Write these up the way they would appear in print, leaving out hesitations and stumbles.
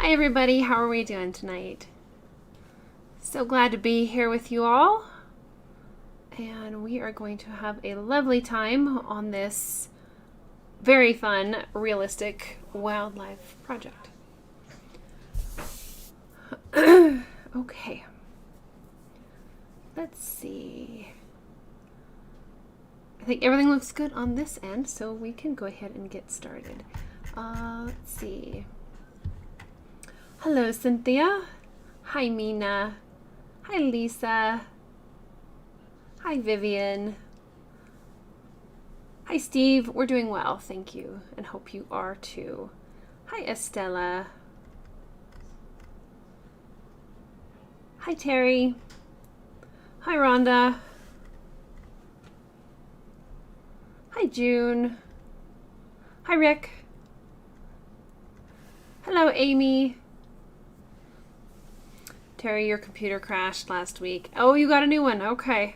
Hi everybody, how are we doing tonight? So glad to be here with you all. And we are going to have a lovely time on this very fun, realistic wildlife project. Okay. Let's see. I think everything looks good on this end, so we can go ahead and get started. Let's see. Hello, Cynthia. Hi, Mina. Hi, Lisa. Hi, Vivian. Hi, Steve. We're doing well, thank you, and hope you are too. Hi, Estella. Hi, Terry. Hi, Rhonda. Hi, June. Hi, Rick. Hello, Amy. Terry, your computer crashed last week. Oh, you got a new one. Okay.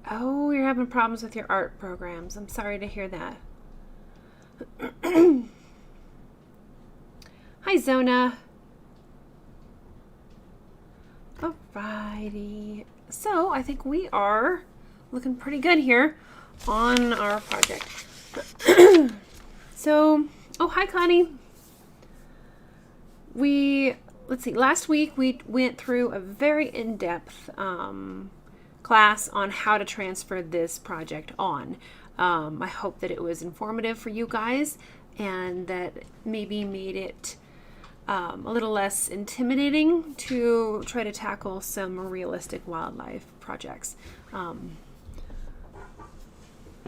Oh, you're having problems with your art programs. I'm sorry to hear that. Hi, Zona. Alrighty. So, I think we are looking pretty good here on our project. So, oh, hi, Connie. Let's see, last week we went through a very in-depth class on how to transfer this project on. I hope that it was informative for you guys and that maybe made it a little less intimidating to try to tackle some realistic wildlife projects.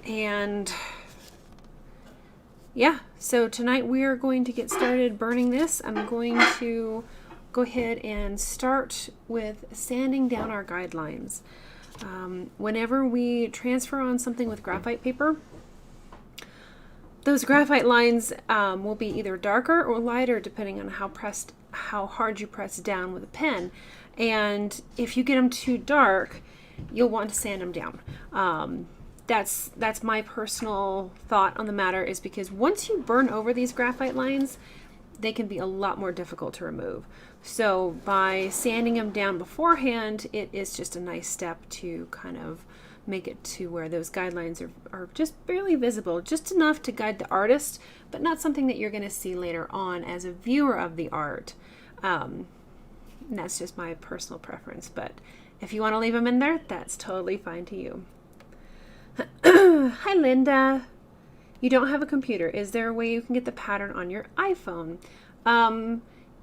And yeah, so tonight we are going to get started burning this. I'm going to go ahead and start with sanding down our guidelines. Whenever we transfer on something with graphite paper, those graphite lines will be either darker or lighter depending on how hard you press down with a pen. And if you get them too dark, you'll want to sand them down. That's my personal thought on the matter, is because once you burn over these graphite lines, they can be a lot more difficult to remove. So by sanding them down beforehand, it is just a nice step to kind of make it to where those guidelines are just barely visible, just enough to guide the artist, but not something that you're going to see later on as a viewer of the art. And that's just my personal preference, but if you want to leave them in there, that's totally fine to you. Hi, Linda. You don't have a computer. Is there a way you can get the pattern on your iPhone?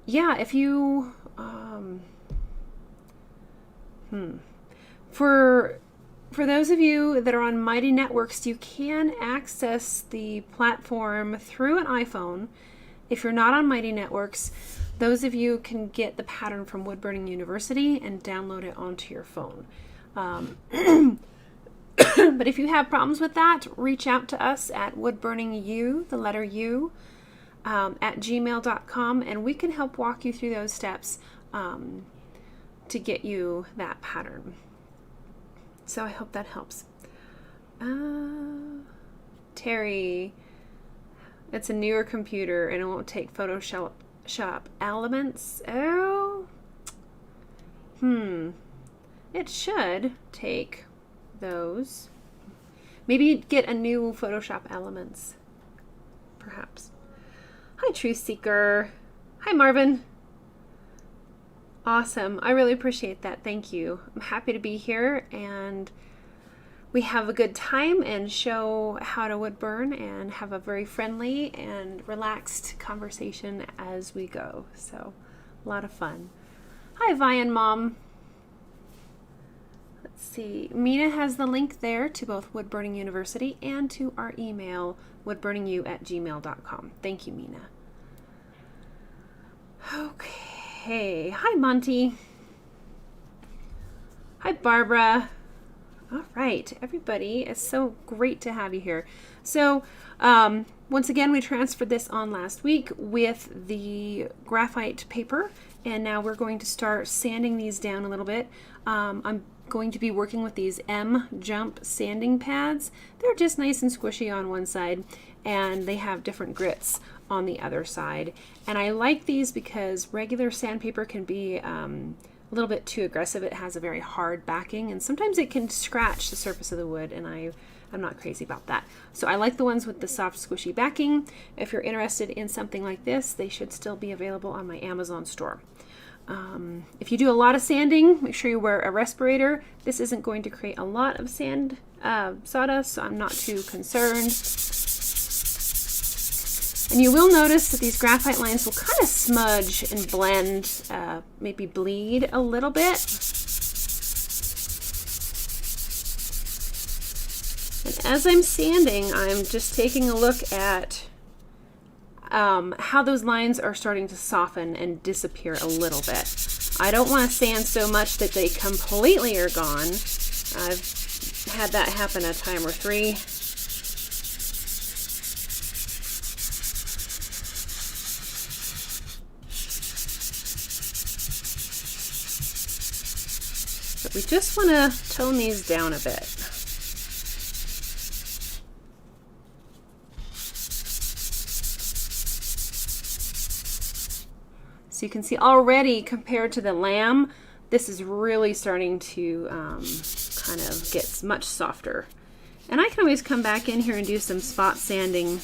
Yeah, if you, For those of you that are on Mighty Networks, you can access the platform through an iPhone. If you're not on Mighty Networks, those of you can get the pattern from Woodburning University and download it onto your phone. But if you have problems with that, reach out to us at woodburningu, the letter U, at gmail.com, and we can help walk you through those steps to get you that pattern. So I hope that helps. Terry, it's a newer computer and it won't take Photoshop elements. Oh, it should take those. Maybe get a new Photoshop elements, perhaps. Hi, Truth Seeker. Hi, Marvin. Awesome. I really appreciate that. Thank you. I'm happy to be here, and we have a good time and show how to wood burn and have a very friendly and relaxed conversation as we go. So, a lot of fun. Hi, Vian Mom. Let's see. Mina has the link there to both Woodburning University and to our email, woodburningu@gmail.com. Thank you, Mina. Okay. Hi, Monty. Hi, Barbara. All right, everybody. It's so great to have you here. So, once again, we transferred this on last week with the graphite paper, and now we're going to start sanding these down a little bit. I'm going to be working with these M-Jump sanding pads. They're just nice and squishy on one side, and they have different grits on the other side. And I like these because regular sandpaper can be a little bit too aggressive. It has a very hard backing, and sometimes it can scratch the surface of the wood, and I'm not crazy about that. So I like the ones with the soft squishy backing. If you're interested in something like this, they should still be available on my Amazon store. If you do a lot of sanding, make sure you wear a respirator. This isn't going to create a lot of sawdust, so I'm not too concerned. And you will notice that these graphite lines will kind of smudge and blend, maybe bleed a little bit. And as I'm sanding, I'm just taking a look at how those lines are starting to soften and disappear a little bit. I don't want to sand so much that they completely are gone. I've had that happen a time or three. But we just want to tone these down a bit. So you can see already, compared to the lamb, this is really starting to kind of get much softer. And I can always come back in here and do some spot sanding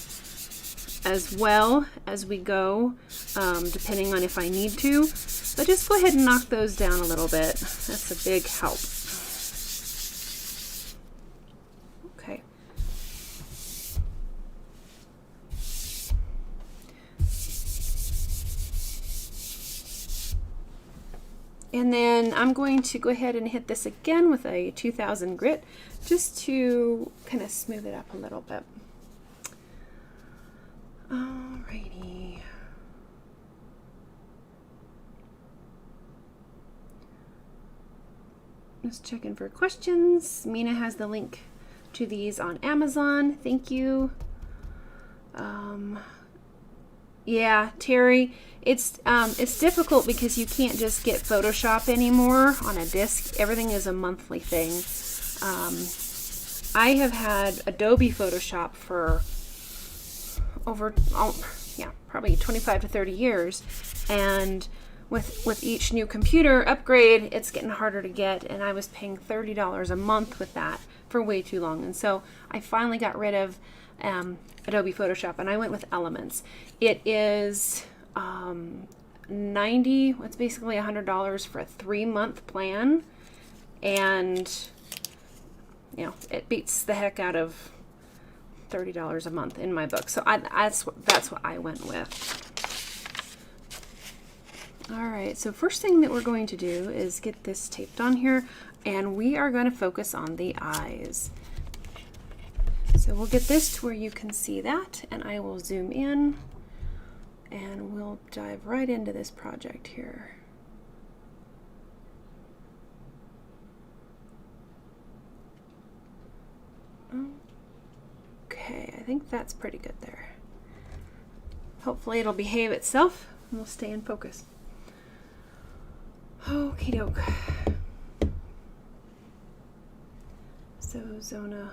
as well as we go, depending on if I need to. But just go ahead and knock those down a little bit. That's a big help. Okay. And then I'm going to go ahead and hit this again with a 2000 grit just to kind of smooth it up a little bit. Alrighty. Just checking for questions. Mina has the link to these on Amazon. Thank you. Yeah, Terry, it's difficult because you can't just get Photoshop anymore on a disc. Everything is a monthly thing. I have had Adobe Photoshop for over, probably 25 to 30 years, and with each new computer upgrade, it's getting harder to get, and I was paying $30 a month with that for way too long. And so I finally got rid of Adobe Photoshop, and I went with Elements. It is it's basically $100 for a 3-month plan, and you know, it beats the heck out of $30 a month in my book. So that's what I went with. All right, so first thing that we're going to do is get this taped on here, and we are going to focus on the eyes. So we'll get this to where you can see that, and I will zoom in, and we'll dive right into this project here. Okay, I think that's pretty good there. Hopefully it'll behave itself and we'll stay in focus. Okie doke. So Zona.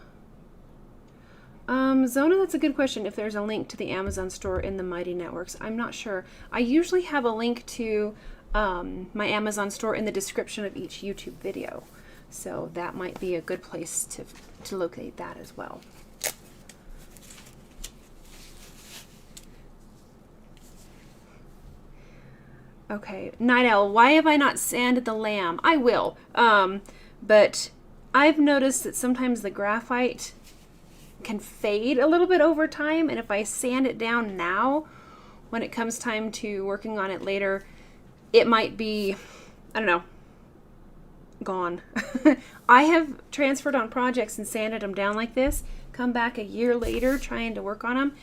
Zona, that's a good question. If there's a link to the Amazon store in the Mighty Networks, I'm not sure. I usually have a link to my Amazon store in the description of each YouTube video. So that might be a good place to locate that as well. Okay, Night Owl, why have I not sanded the lamb? I will, but I've noticed that sometimes the graphite can fade a little bit over time, and if I sand it down now, when it comes time to working on it later, it might be, I don't know, gone. I have transferred on projects and sanded them down like this, come back a year later trying to work on them,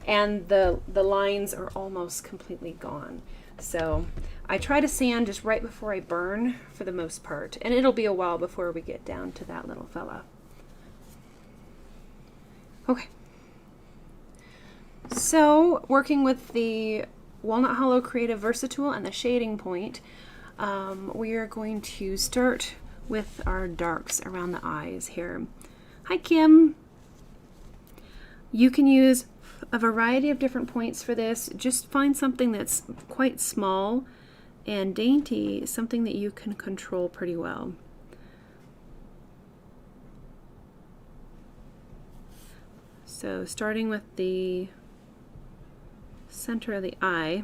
and the lines are almost completely gone. So I try to sand just right before I burn for the most part, and it'll be a while before we get down to that little fella. Okay, so working with the Walnut Hollow Creative Versatool and the shading point, we are going to start with our darks around the eyes here. Hi Kim. You can use a variety of different points for this. Just find something that's quite small and dainty, something that you can control pretty well. So starting with the center of the eye,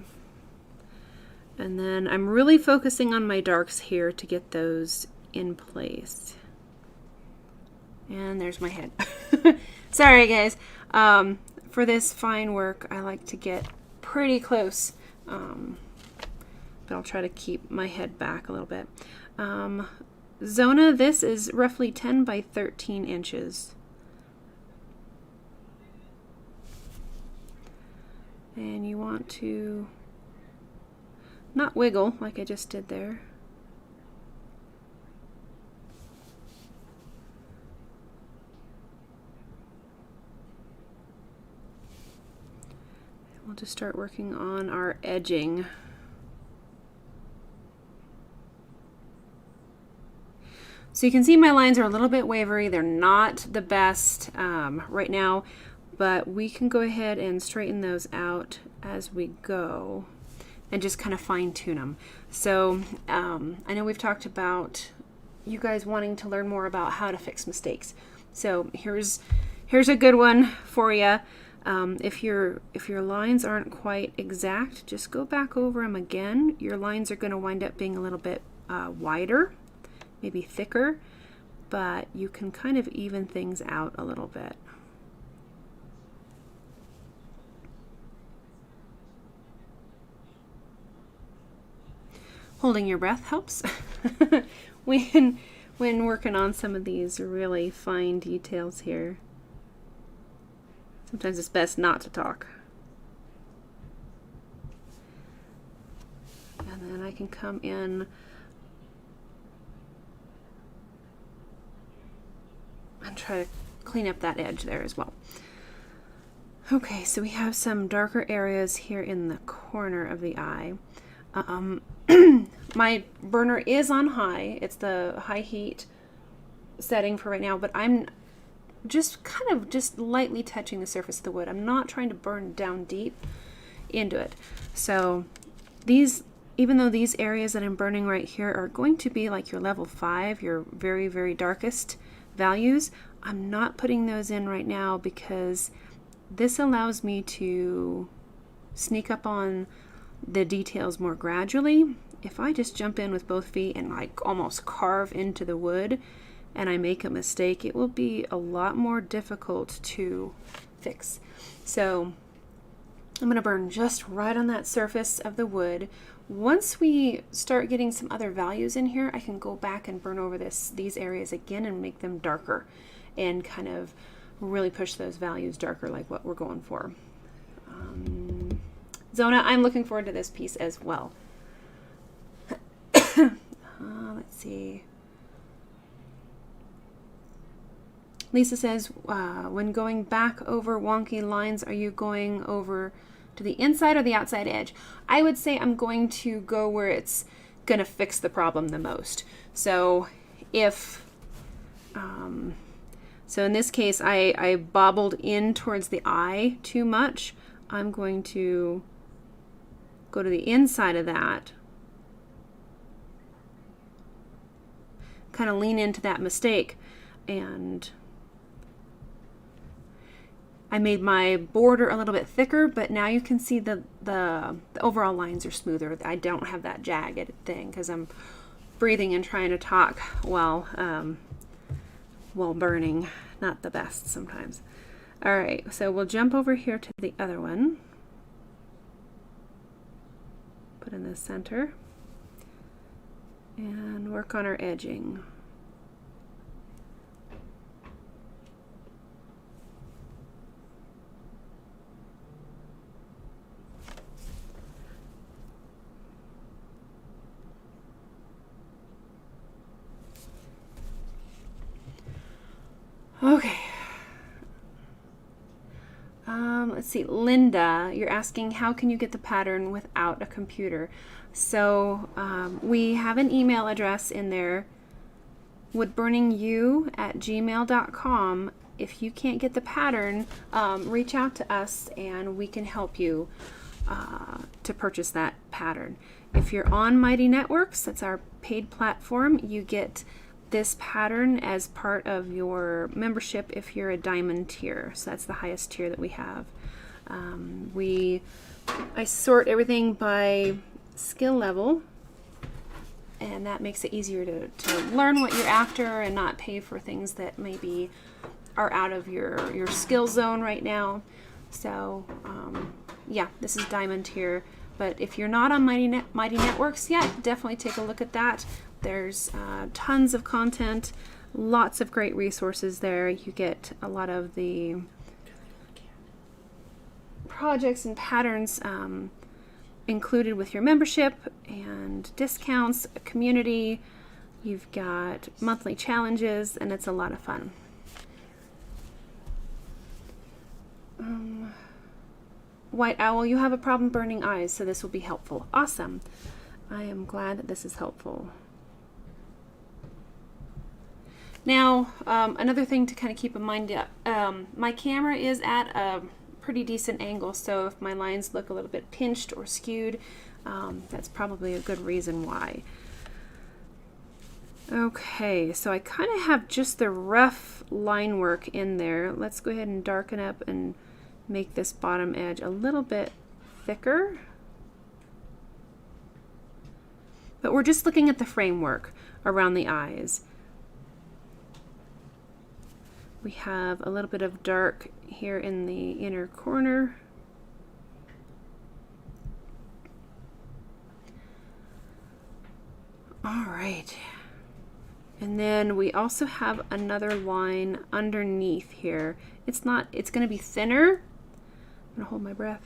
and then I'm really focusing on my darks here to get those in place. And there's my head. Sorry guys. For this fine work, I like to get pretty close, but I'll try to keep my head back a little bit. Zona, this is roughly 10 by 13 inches. And you want to not wiggle like I just did there. We'll just start working on our edging. So you can see my lines are a little bit wavery. They're not the best right now, but we can go ahead and straighten those out as we go and just kind of fine tune them. So I know we've talked about you guys wanting to learn more about how to fix mistakes. So here's a good one for you. If your lines aren't quite exact, just go back over them again. Your lines are going to wind up being a little bit wider, maybe thicker, but you can kind of even things out a little bit. Holding your breath helps when working on some of these really fine details here. Sometimes it's best not to talk. And then I can come in and try to clean up that edge there as well. Okay, so we have some darker areas here in the corner of the eye. My burner is on high. It's the high heat setting for right now, but I'm just kind of just lightly touching the surface of the wood. I'm not trying to burn down deep into it. So these, even though these areas that I'm burning right here are going to be like your level 5, your very, very darkest values, I'm not putting those in right now because this allows me to sneak up on the details more gradually. If I just jump in with both feet and like almost carve into the wood and I make a mistake, it will be a lot more difficult to fix. So I'm going to burn just right on that surface of the wood. Once we start getting some other values in here, I can go back and burn over these areas again and make them darker and kind of really push those values darker like what we're going for. Zona, I'm looking forward to this piece as well. Let's see. Lisa says, when going back over wonky lines, are you going over to the inside or the outside edge? I would say I'm going to go where it's going to fix the problem the most. So if, so in this case, I bobbled in towards the eye too much, I'm going to go to the inside of that, kind of lean into that mistake, and I made my border a little bit thicker, but now you can see the overall lines are smoother. I don't have that jagged thing because I'm breathing and trying to talk while burning. Not the best sometimes. All right, so we'll jump over here to the other one. Put in the center and work on our edging. Okay. Let's see, Linda, you're asking how can you get the pattern without a computer? So we have an email address in there, woodburningyou@gmail.com. if you can't get the pattern, reach out to us and we can help you to purchase that pattern. If you're on Mighty Networks, that's our paid platform, you get this pattern as part of your membership if you're a diamond tier. So that's the highest tier that we have. I sort everything by skill level, and that makes it easier to learn what you're after and not pay for things that maybe are out of your skill zone right now. So yeah, this is diamond tier. But if you're not on Mighty Networks yet, definitely take a look at that. There's tons of content, lots of great resources there. You get a lot of the projects and patterns included with your membership, and discounts, a community. You've got monthly challenges, and it's a lot of fun. White Owl, you have a problem burning eyes, so this will be helpful. Awesome. I am glad that this is helpful. Now, another thing to kind of keep in mind, my camera is at a pretty decent angle, so if my lines look a little bit pinched or skewed, that's probably a good reason why. Okay, so I kind of have just the rough line work in there. Let's go ahead and darken up and make this bottom edge a little bit thicker. But we're just looking at the framework around the eyes. We have a little bit of dark here in the inner corner. All right. And then we also have another line underneath here. It's going to be thinner. I'm going to hold my breath.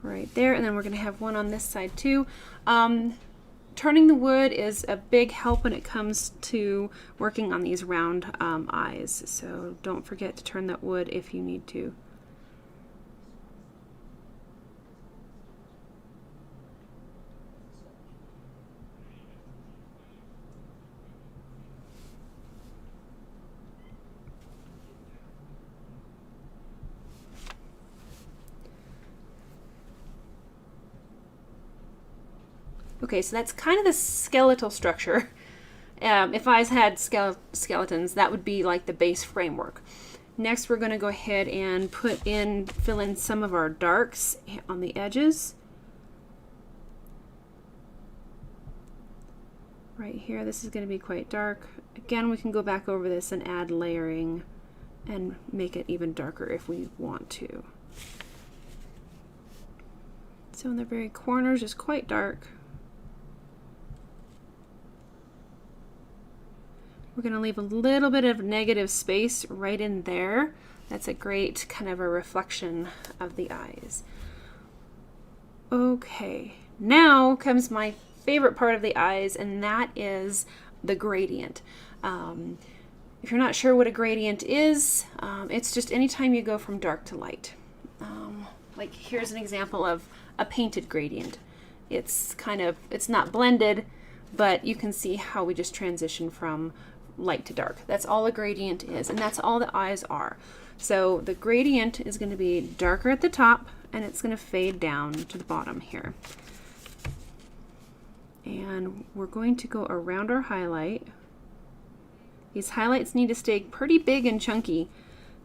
Right there, and then we're going to have one on this side too. Turning the wood is a big help when it comes to working on these round eyes, so don't forget to turn that wood if you need to. Okay, so that's kind of the skeletal structure. If eyes had skeletons, that would be like the base framework. Next, we're going to go ahead and fill in some of our darks on the edges. Right here, this is going to be quite dark. Again, we can go back over this and add layering and make it even darker if we want to. So in the very corners is quite dark. We're going to leave a little bit of negative space right in there. That's a great kind of a reflection of the eyes. Okay, now comes my favorite part of the eyes, and that is the gradient. If you're not sure what a gradient is, it's just anytime you go from dark to light. Like here's an example of a painted gradient. It's not blended, but you can see how we just transition from light to dark. That's all a gradient is, and that's all the eyes are. So the gradient is going to be darker at the top, and it's going to fade down to the bottom here. And we're going to go around our highlight. These highlights need to stay pretty big and chunky,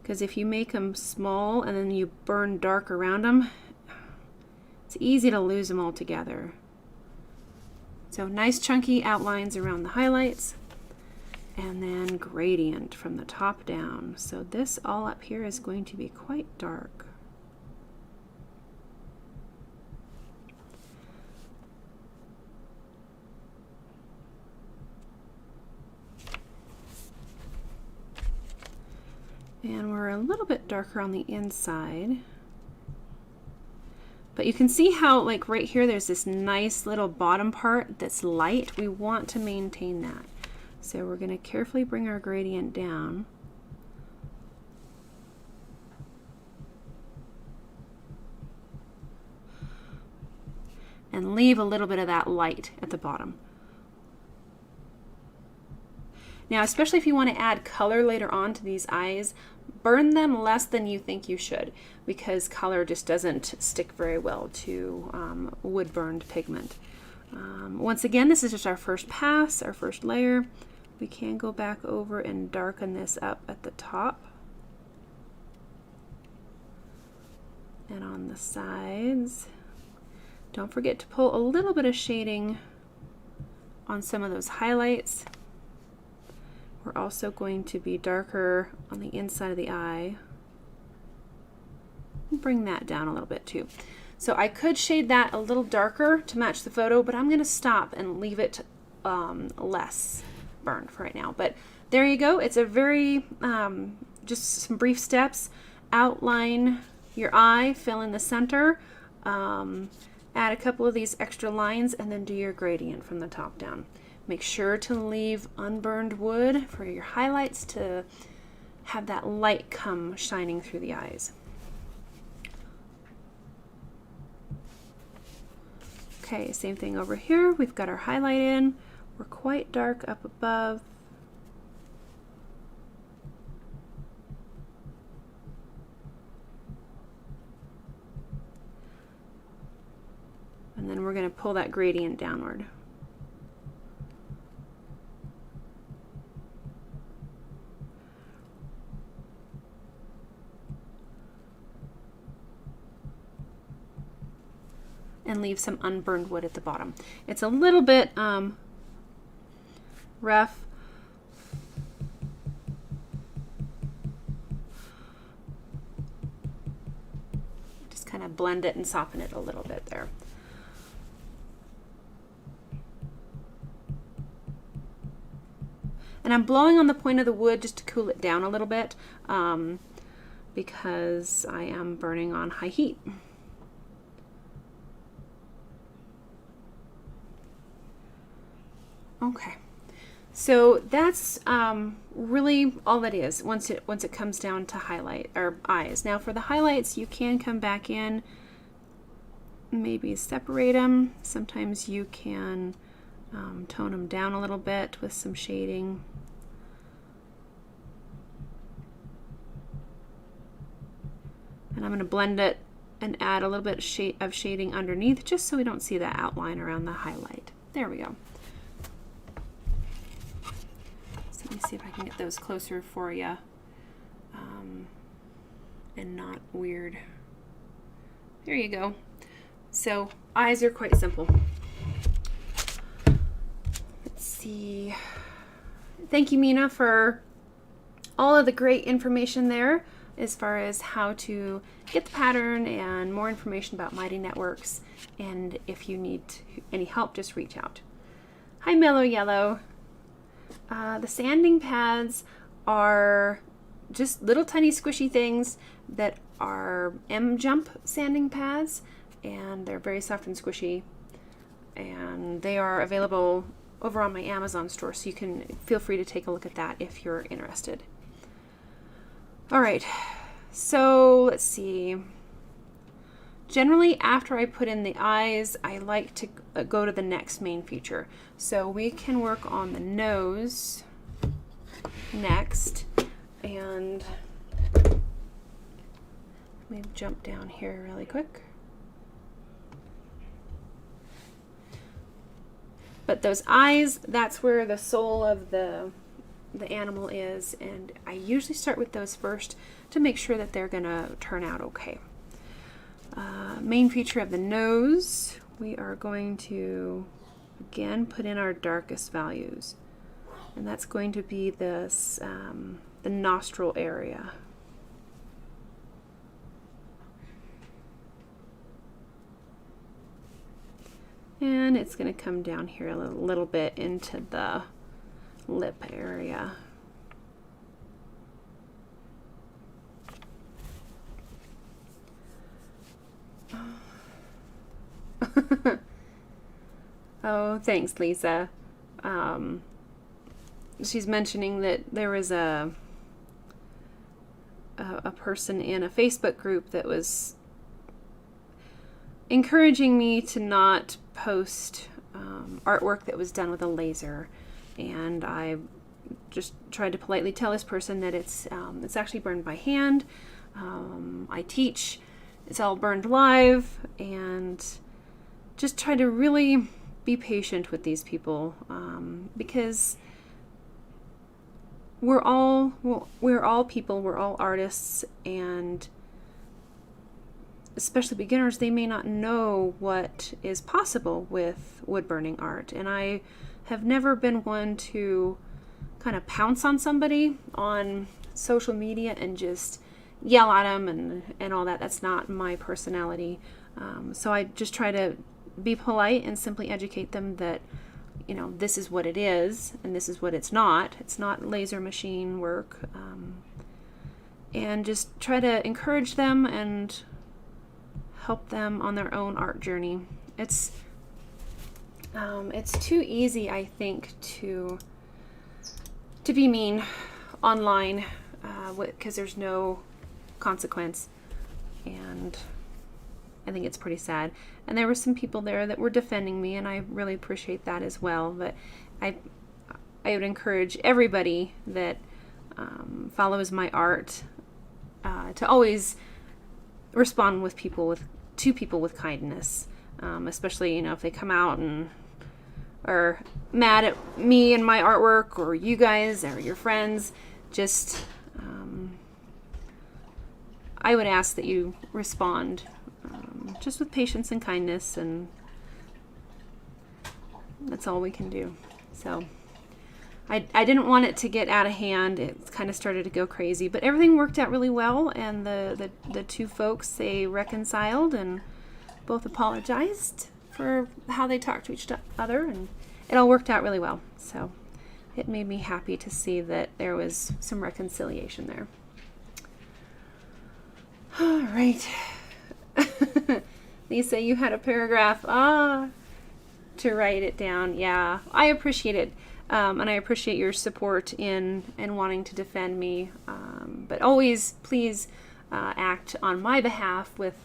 because if you make them small and then you burn dark around them, it's easy to lose them all together. So nice chunky outlines around the highlights, and then gradient from the top down. So this all up here is going to be quite dark. And we're a little bit darker on the inside. But you can see how, like right here, there's this nice little bottom part that's light. We want to maintain that. So we're going to carefully bring our gradient down. and leave a little bit of that light at the bottom. Now, especially if you want to add color later on to these eyes, burn them less than you think you should, because color just doesn't stick very well to wood burned pigment. Once again, this is just our first pass, our first layer. We can go back over and darken this up at the top and on the sides. Don't forget to pull a little bit of shading on some of those highlights. We're also going to be darker on the inside of the eye. Bring that down a little bit too. So I could shade that a little darker to match the photo, but I'm going to stop and leave it less burned for right now. But there you go. It's a very, just some brief steps. Outline your eye, fill in the center, add a couple of these extra lines, and then do your gradient from the top down. Make sure to leave unburned wood for your highlights to have that light come shining through the eyes. Okay, same thing over here. We've got our highlight in. We're quite dark up above. And then we're going to pull that gradient downward. And leave some unburned wood at the bottom. It's a little bit rough. Just kind of blend it and soften it a little bit there. And I'm blowing on the point of the wood just to cool it down a little bit because I am burning on high heat. Okay, so that's really all that is once it comes down to highlight or eyes. Now for the highlights, you can come back in, maybe separate them. Sometimes you can tone them down a little bit with some shading. And I'm going to blend it and add a little bit of shading underneath just so we don't see that outline around the highlight. There we go. Let me see if I can get those closer for you and not weird. There you go. So eyes are quite simple. Let's see. Thank you, Mina, for all of the great information there as far as how to get the pattern and more information about Mighty Networks. And if you need any help, just reach out. Hi, Mellow Yellow. The sanding pads are just little tiny squishy things that are M-Jump sanding pads, and they're very soft and squishy, and they are available over on my Amazon store, so you can feel free to take a look at that if you're interested. All right, so let's see. Generally, after I put in the eyes, I like to go to the next main feature. So we can work on the nose next. And let me jump down here really quick. But those eyes, that's where the soul of the animal is. And I usually start with those first to make sure that they're gonna turn out okay. Main feature of the nose, we are going to again put in our darkest values, and that's going to be this the nostril area. And it's going to come down here a little bit into the lip area. Oh, thanks, Lisa. She's mentioning that there was a person in a Facebook group that was encouraging me to not post artwork that was done with a laser. And I just tried to politely tell this person that it's actually burned by hand. I teach, it's all burned live, and just try to really be patient with these people, because we're all people, we're all artists, and especially beginners, they may not know what is possible with wood burning art. And I have never been one to kind of pounce on somebody on social media and just yell at them and all that. That's not my personality. So I just try to be polite and simply educate them that, you know, this is what it is and this is what it's not. It's not laser machine work. And just try to encourage them and help them on their own art journey. It's too easy, I think, to be mean online, because there's no consequence, and I think it's pretty sad. And there were some people there that were defending me, and I really appreciate that as well. But I would encourage everybody that follows my art to always respond to people with kindness, especially, you know, if they come out and are mad at me and my artwork, or you guys or your friends. Just I would ask that you respond just with patience and kindness, and that's all we can do. So I didn't want it to get out of hand. It kind of started to go crazy, but everything worked out really well, and the two folks, they reconciled and both apologized for how they talked to each other, and it all worked out really well. So it made me happy to see that there was some reconciliation there. All right. Lisa, you had a paragraph to write it down. Yeah, I appreciate it. And I appreciate your support in wanting to defend me. But always, please act on my behalf with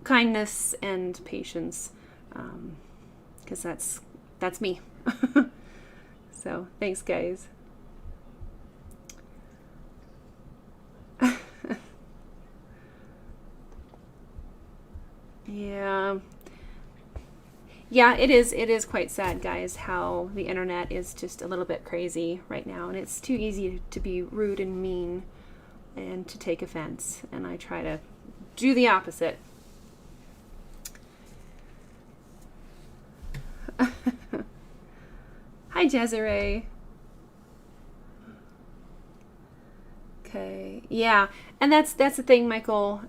kindness and patience, because that's me. So thanks, guys. Yeah, it is quite sad, guys, how the internet is just a little bit crazy right now, and it's too easy to be rude and mean and to take offense, and I try to do the opposite. Hi, Desiree. Okay, yeah, and that's the thing, Michael.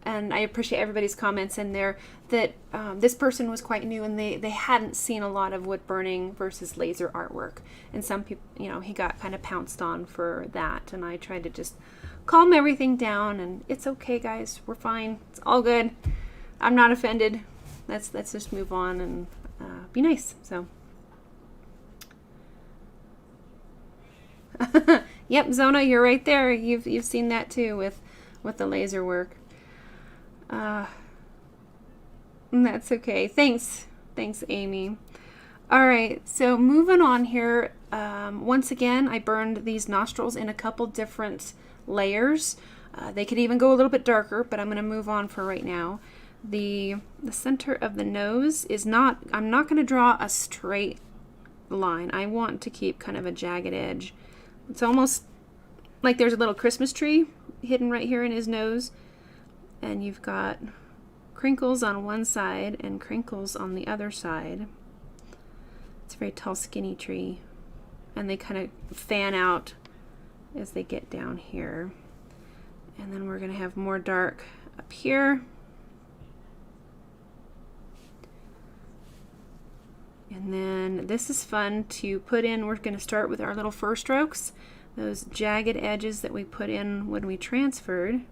And I appreciate everybody's comments in there that this person was quite new, and they hadn't seen a lot of wood burning versus laser artwork. And some people, you know, he got kind of pounced on for that, and I tried to just calm everything down, and it's okay, guys, we're fine, it's all good. I'm not offended. Let's just move on and be nice. So yep, Zona, you're right there. You've seen that too with the laser work. That's okay. Thanks, Amy. All right, so moving on here. Once again, I burned these nostrils in a couple different layers. They could even go a little bit darker, but I'm going to move on for right now. The center of the nose is not, I'm not going to draw a straight line. I want to keep kind of a jagged edge. It's almost like there's a little Christmas tree hidden right here in his nose. And you've got crinkles on one side and crinkles on the other side. It's a very tall, skinny tree. And they kind of fan out as they get down here. And then we're going to have more dark up here. And then this is fun to put in. We're going to start with our little fur strokes, those jagged edges that we put in when we transferred.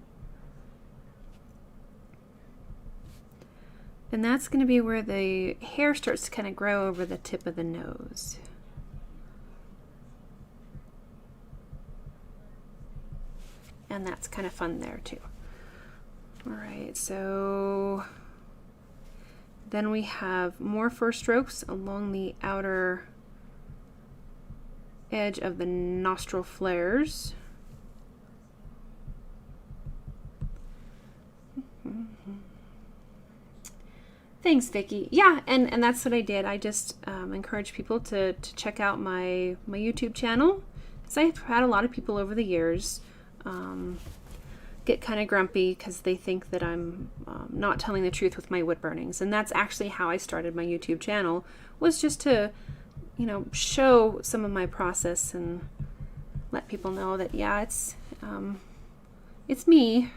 And that's going to be where the hair starts to kind of grow over the tip of the nose. And that's kind of fun there too. All right, so Then we have more fur strokes along the outer edge of the nostril flares. Thanks, Vicki. Yeah, and that's what I did. I just encourage people to check out my YouTube channel, because I've had a lot of people over the years get kind of grumpy because they think that I'm not telling the truth with my wood burnings. And that's actually how I started my YouTube channel, was just to, you know, show some of my process and let people know that, yeah, it's me.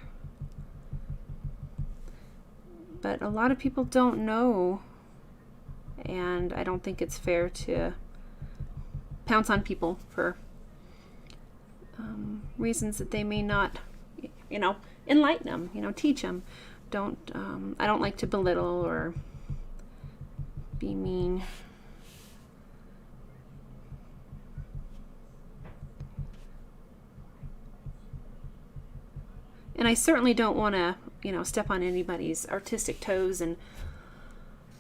But a lot of people don't know, and I don't think it's fair to pounce on people for reasons that they may not, you know, enlighten them, you know, teach them. I don't like to belittle or be mean. And I certainly don't want to, you know, step on anybody's artistic toes. And,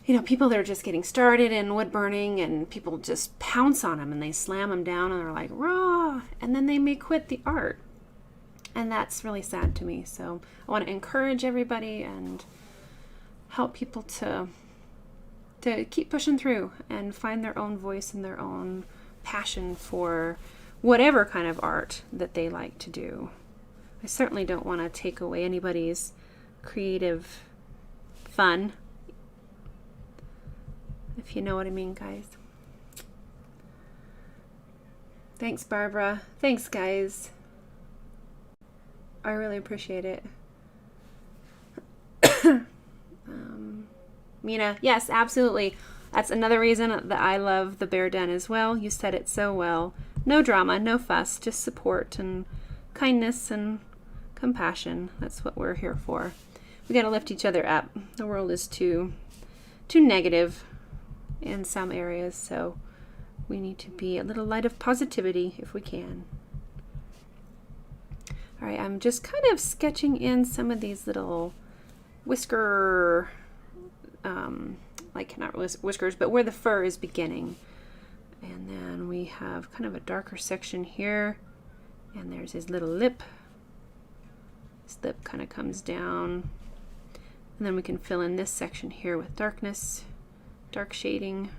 you know, people that are just getting started in wood burning, and people just pounce on them and they slam them down and they're like, raw, and then they may quit the art. And that's really sad to me. So I want to encourage everybody and help people to keep pushing through and find their own voice and their own passion for whatever kind of art that they like to do. I certainly don't want to take away anybody's creative fun, if you know what I mean, guys. Thanks, Barbara. Thanks, guys. I really appreciate it. Mina, yes, absolutely. That's another reason that I love the Bear Den as well. You said it so well. No drama, no fuss, just support and kindness and compassion. That's what we're here for. We got to lift each other up. The world is too negative in some areas, so we need to be a little light of positivity if we can. All right, I'm just kind of sketching in some of these little whisker, like not whiskers, but where the fur is beginning. And then we have kind of a darker section here, and there's his little lip. His lip kind of comes down, and then we can fill in this section here with darkness, dark shading.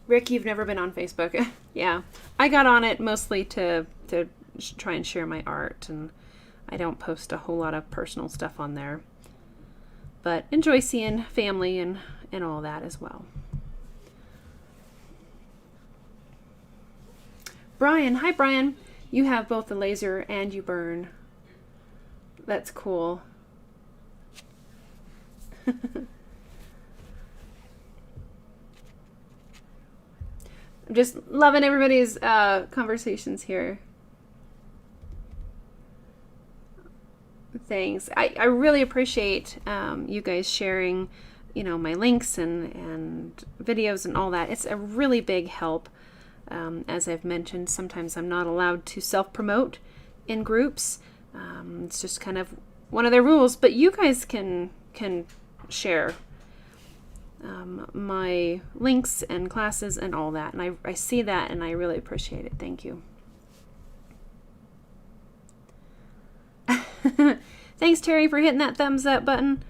Rick, you've never been on Facebook. Yeah, I got on it mostly to try and share my art, and I don't post a whole lot of personal stuff on there, but enjoy seeing family and all that as well. Brian, hi Brian. You have both the laser and you burn. That's cool. I'm just loving everybody's conversations here. Thanks. I really appreciate you guys sharing, you know, my links and videos and all that. It's a really big help. As I've mentioned, sometimes I'm not allowed to self-promote in groups. It's just kind of one of their rules, but you guys can share my links and classes and all that, and I see that and I really appreciate it. Thank you. Thanks, Terry, for hitting that thumbs up button.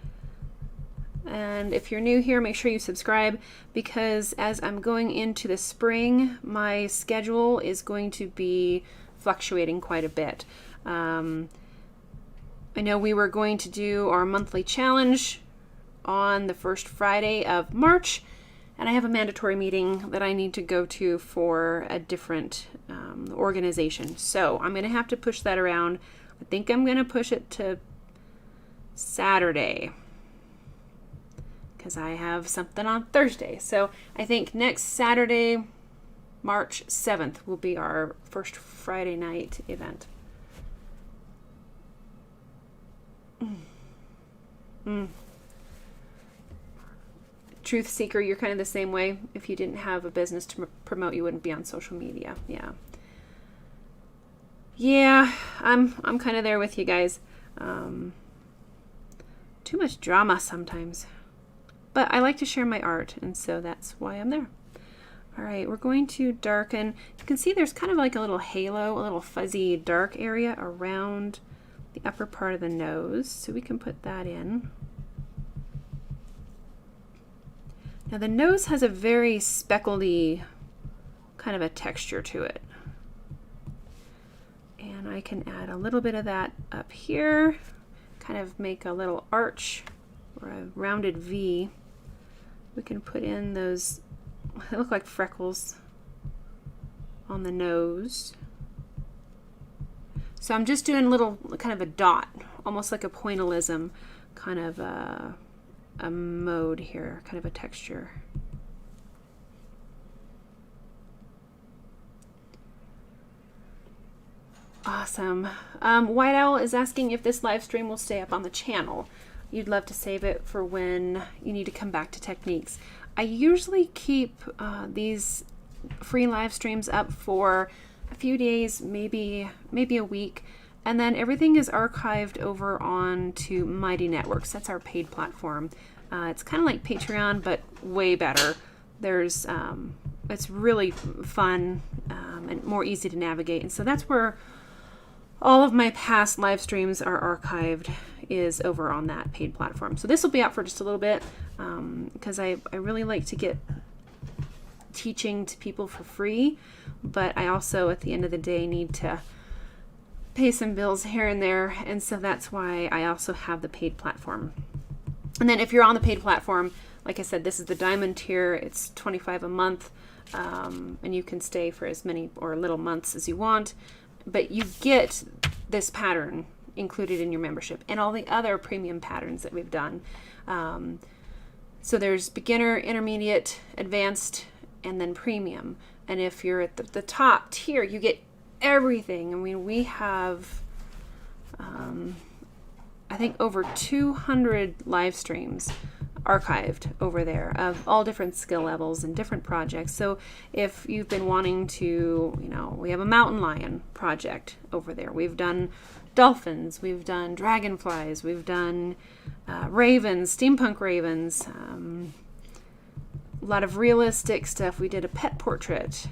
And if you're new here, make sure you subscribe, because as I'm going into the spring, my schedule is going to be fluctuating quite a bit. I know we were going to do our monthly challenge on the first Friday of March, and I have a mandatory meeting that I need to go to for a different organization. So I'm going to have to push that around. I think I'm going to push it to Saturday, because I have something on Thursday. So I think next Saturday, March 7th, will be our first Friday night event. truth seeker, you're kind of the same way. If you didn't have a business to promote, you wouldn't be on social media. Yeah. Yeah, I'm kind of there with you guys. Too much drama sometimes. But I like to share my art, and so that's why I'm there. All right, we're going to darken. You can see there's kind of like a little halo, a little fuzzy dark area around the upper part of the nose. So we can put that in. Now the nose has a very speckledy kind of a texture to it. And I can add a little bit of that up here, kind of make a little arch or a rounded V. We can put in those, they look like freckles on the nose. So I'm just doing a little kind of a dot, almost like a pointillism kind of a mode here, kind of a texture. Awesome. White Owl is asking if this live stream will stay up on the channel. You'd love to save it for when you need to come back to techniques. I usually keep these free live streams up for a few days, maybe a week, and then everything is archived over onto Mighty Networks. That's our paid platform. It's kind of like Patreon, but way better. There's it's really fun and more easy to navigate, and so that's where all of my past live streams are archived, is over on that paid platform. So this will be out for just a little bit because I really like to get teaching to people for free, but I also at the end of the day need to pay some bills here and there, and so that's why I also have the paid platform. And then if you're on the paid platform, like I said, this is the diamond tier. It's $25 a month, and you can stay for as many or little months as you want, but you get this pattern included in your membership and all the other premium patterns that we've done. So there's beginner, intermediate, advanced, and then premium. And if you're at the top tier, you get everything. I mean, we have, I think, over 200 live streams archived over there of all different skill levels and different projects. So if you've been wanting to, we have a mountain lion project over there. We've done dolphins, we've done dragonflies, we've done ravens, steampunk ravens, a lot of realistic stuff. We did a pet portrait,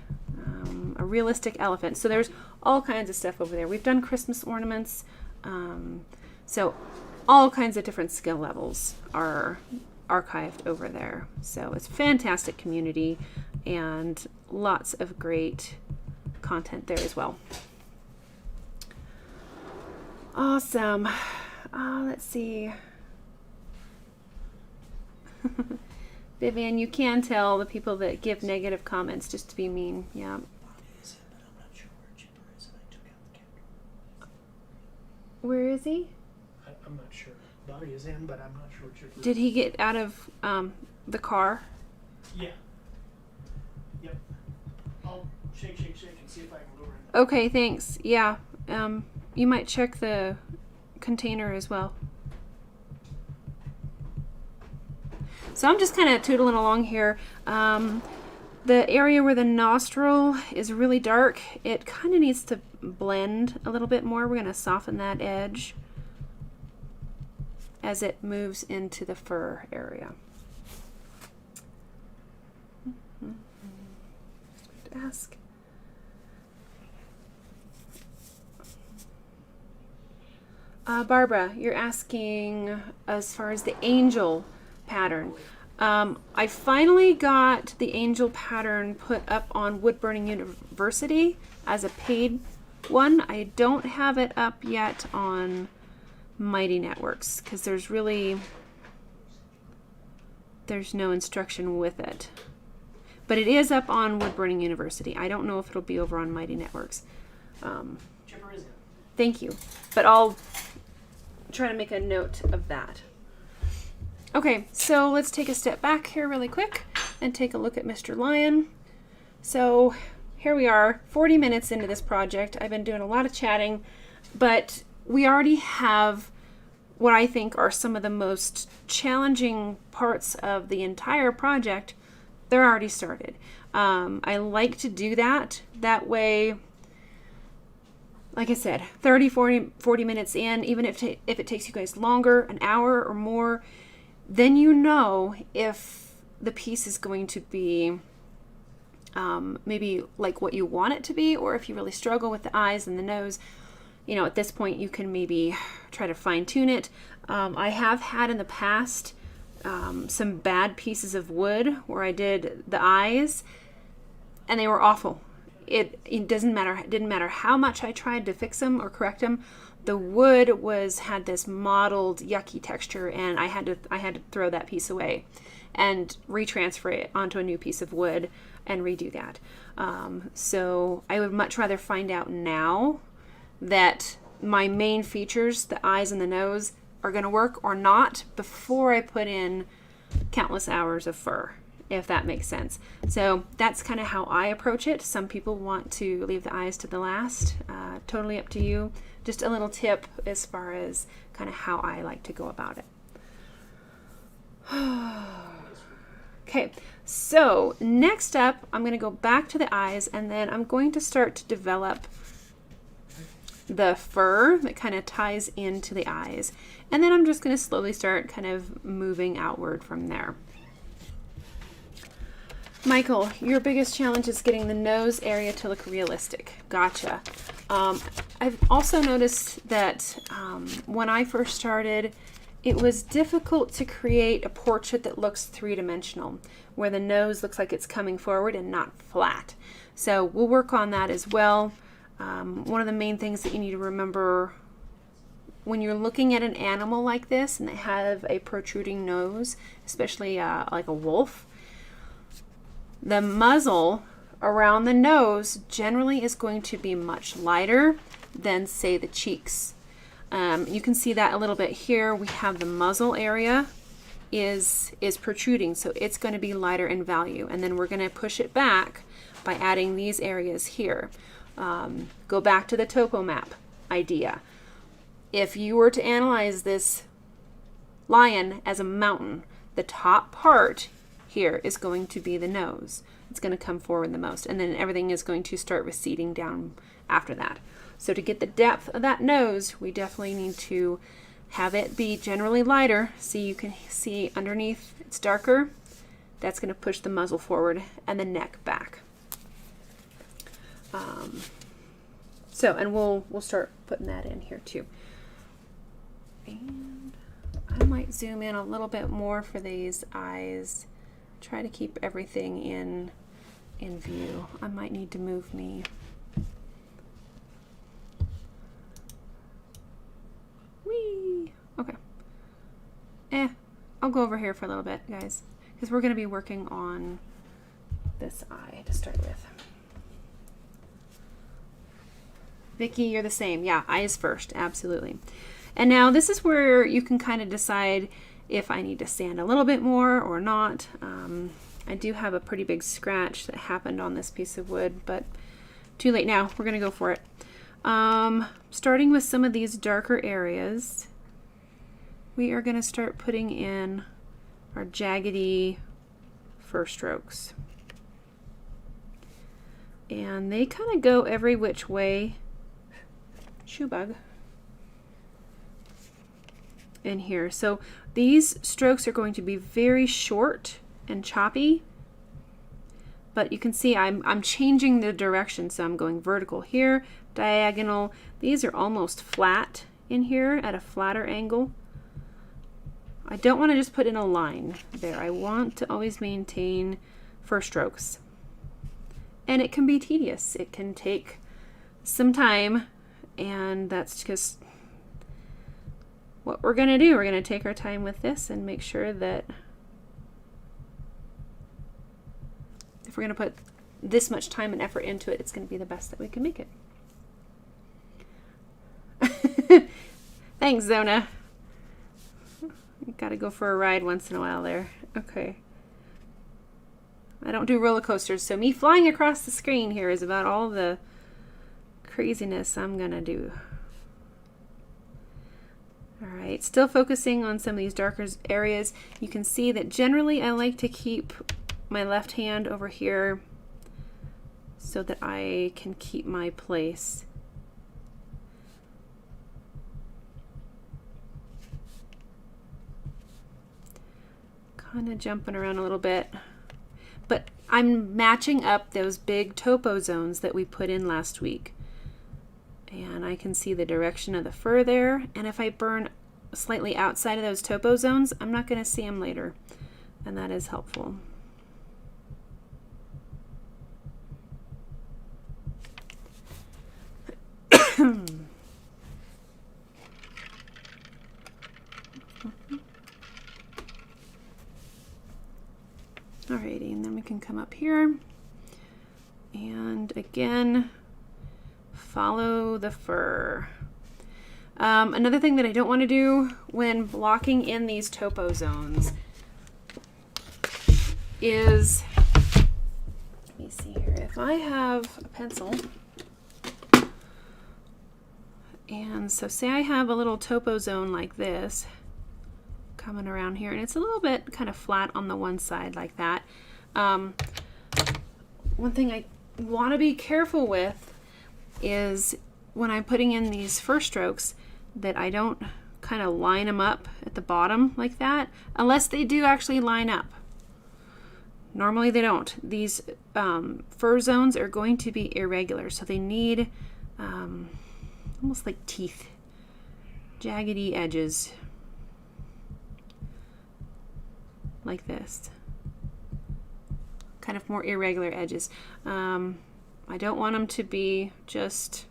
a realistic elephant. So there's all kinds of stuff over there. We've done Christmas ornaments. So all kinds of different skill levels are archived over there. So it's a fantastic community and lots of great content there as well. Awesome. Let's see. Vivian, you can tell the people that give negative comments just to be mean. Yeah. Where is he? I'm not sure. Bobby is in, but I'm not sure what you're doing. Did he get out of the car? Yeah. Yep. I'll shake and see if I can go in. Okay, thanks. Yeah. You might check the container as well. So I'm just kind of tootling along here. The area where the nostril is really dark, it kind of needs to blend a little bit more. We're going to soften that edge as it moves into the fur area. Ask. Barbara, you're asking as far as the angel pattern. I finally got the angel pattern put up on Woodburning University as a paid one. I don't have it up yet on Mighty Networks because there's no instruction with it. But it is up on Woodburning University. I don't know if it'll be over on Mighty Networks. Chipper is in. Thank you. But I'll try to make a note of that. Okay, so let's take a step back here really quick and take a look at Mr. Lion. So here we are, 40 minutes into this project. I've been doing a lot of chatting, but we already have what I think are some of the most challenging parts of the entire project, they're already started. I like to do that. That way, like I said, 30, 40 minutes in, even if it takes you guys longer, an hour or more, then you know if the piece is going to be maybe like what you want it to be, or if you really struggle with the eyes and the nose. You know, at this point you can maybe try to fine tune it. I have had in the past some bad pieces of wood where I did the eyes and they were awful. It didn't matter how much I tried to fix them or correct them. The wood had this mottled, yucky texture, and I had to throw that piece away and retransfer it onto a new piece of wood and redo that. So I would much rather find out now that my main features, the eyes and the nose, are going to work or not before I put in countless hours of fur, if that makes sense. So that's kind of how I approach it. Some people want to leave the eyes to the last. Totally up to you. Just a little tip as far as kind of how I like to go about it. Okay, so next up, I'm going to go back to the eyes, and then I'm going to start to develop the fur that kind of ties into the eyes. And then I'm just going to slowly start kind of moving outward from there. Michael, your biggest challenge is getting the nose area to look realistic. Gotcha. I've also noticed that when I first started, it was difficult to create a portrait that looks three-dimensional, where the nose looks like it's coming forward and not flat. So we'll work on that as well. One of the main things that you need to remember when you're looking at an animal like this and they have a protruding nose, especially like a wolf, the muzzle around the nose generally is going to be much lighter than, say, the cheeks. You can see that a little bit here. We have the muzzle area is protruding, so it's going to be lighter in value. And then we're going to push it back by adding these areas here. Go back to the topo map idea. If you were to analyze this lion as a mountain, the top part here is going to be the nose. It's going to come forward the most, and then everything is going to start receding down after that. So to get the depth of that nose, we definitely need to have it be generally lighter. So you can see underneath it's darker. That's going to push the muzzle forward and the neck back. And we'll start putting that in here too. And I might zoom in a little bit more for these eyes. Try to keep everything in view. I might need to move me. Whee! Okay. I'll go over here for a little bit, guys, because we're going to be working on this eye to start with. Vicki, you're the same. Yeah, eyes first. Absolutely. And now this is where you can kind of decide if I need to sand a little bit more or not. I do have a pretty big scratch that happened on this piece of wood, but too late now. We're going to go for it. Starting with some of these darker areas, we are going to start putting in our jaggedy fur strokes. And they kind of go every which way. Shoe bug. In here. So these strokes are going to be very short and choppy, but you can see I'm changing the direction. So I'm going vertical here, diagonal. These are almost flat in here at a flatter angle. I don't want to just put in a line there. I want to always maintain fur strokes. And it can be tedious. It can take some time, and that's just what we're going to do. We're going to take our time with this and make sure that if we're going to put this much time and effort into it, it's going to be the best that we can make it. Thanks, Zona. You got to go for a ride once in a while there. Okay. I don't do roller coasters, so me flying across the screen here is about all the craziness I'm going to do. All right. right, still focusing on some of these darker areas. You can see that generally I like to keep my left hand over here so that I can keep my place. Kind of jumping around a little bit, but I'm matching up those big topo zones that we put in last week. And I can see the direction of the fur there. And if I burn slightly outside of those topo zones, I'm not going to see them later. And that is helpful. Alrighty, and then we can come up here and again follow the fur. Another thing that I don't want to do when blocking in these topo zones is, let me see here, if I have a pencil, and so say I have a little topo zone like this coming around here, and it's a little bit kind of flat on the one side like that. One thing I want to be careful with is when I'm putting in these fur strokes that I don't kind of line them up at the bottom like that, unless they do actually line up. Normally they don't. These fur zones are going to be irregular, so they need almost like teeth, jaggedy edges like this, kind of more irregular edges. I don't want them to be just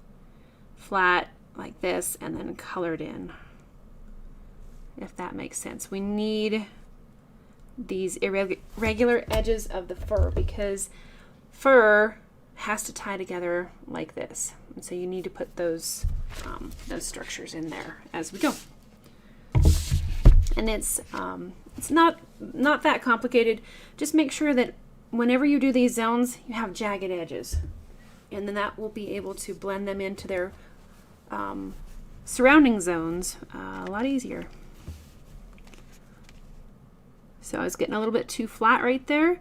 flat like this and then colored in, if that makes sense. We need these irregular edges of the fur because fur has to tie together like this, and so you need to put those structures in there as we go. And it's not that complicated. Just make sure that whenever you do these zones, you have jagged edges, and then that will be able to blend them into their surrounding zones a lot easier. So I was getting a little bit too flat right there.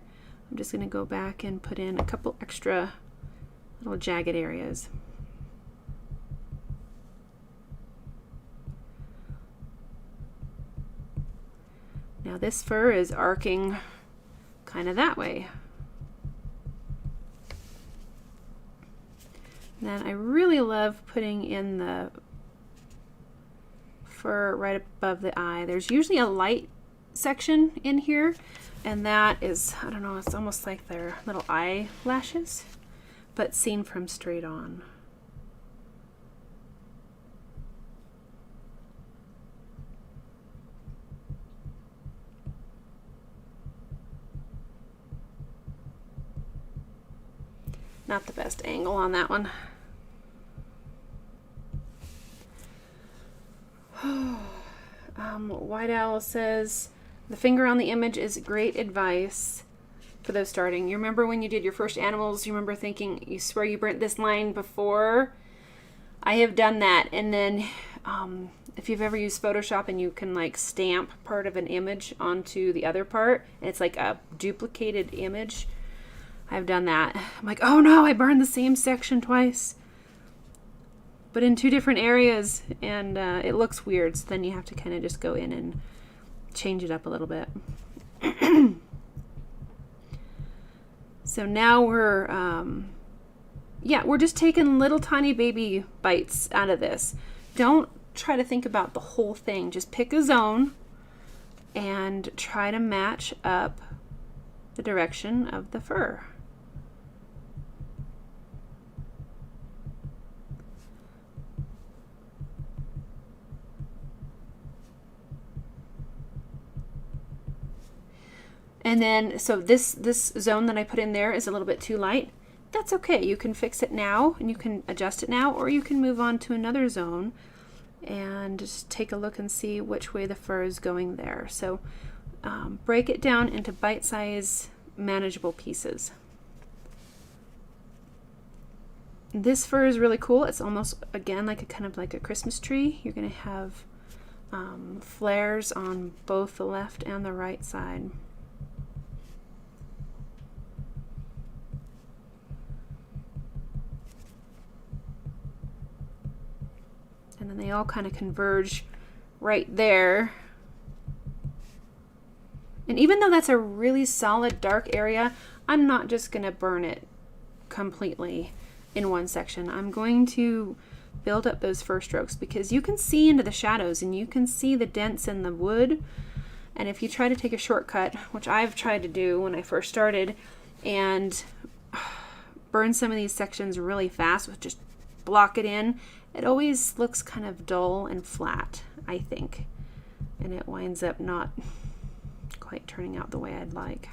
I'm just going to go back and put in a couple extra little jagged areas. Now this fur is arcing kind of that way. Then I really love putting in the fur right above the eye. There's usually a light section in here, and that is, I don't know, it's almost like their little eyelashes, but seen from straight on. Not the best angle on that one. White Owl says, the finger on the image is great advice for those starting. You remember when you did your first animals, you remember thinking, you swear you burnt this line before? I have done that. And then if you've ever used Photoshop and you can like stamp part of an image onto the other part, and it's like a duplicated image, I've done that. I'm like, oh no, I burned the same section twice, but in two different areas, and it looks weird. So then you have to kind of just go in and change it up a little bit. So now we're just taking little tiny baby bites out of this. Don't try to think about the whole thing. Just pick a zone and try to match up the direction of the fur. And then, so this zone that I put in there is a little bit too light. That's okay. You can fix it now and you can adjust it now, or you can move on to another zone and just take a look and see which way the fur is going there. So break it down into bite-sized, manageable pieces. This fur is really cool. It's almost, again, like a kind of like a Christmas tree. You're going to have flares on both the left and the right side. And then they all kind of converge right there. And even though that's a really solid dark area, I'm not just going to burn it completely in one section. I'm going to build up those first strokes because you can see into the shadows and you can see the dents in the wood. And if you try to take a shortcut, which I've tried to do when I first started, and burn some of these sections really fast with just block it in, it always looks kind of dull and flat, I think. And it winds up not quite turning out the way I'd like.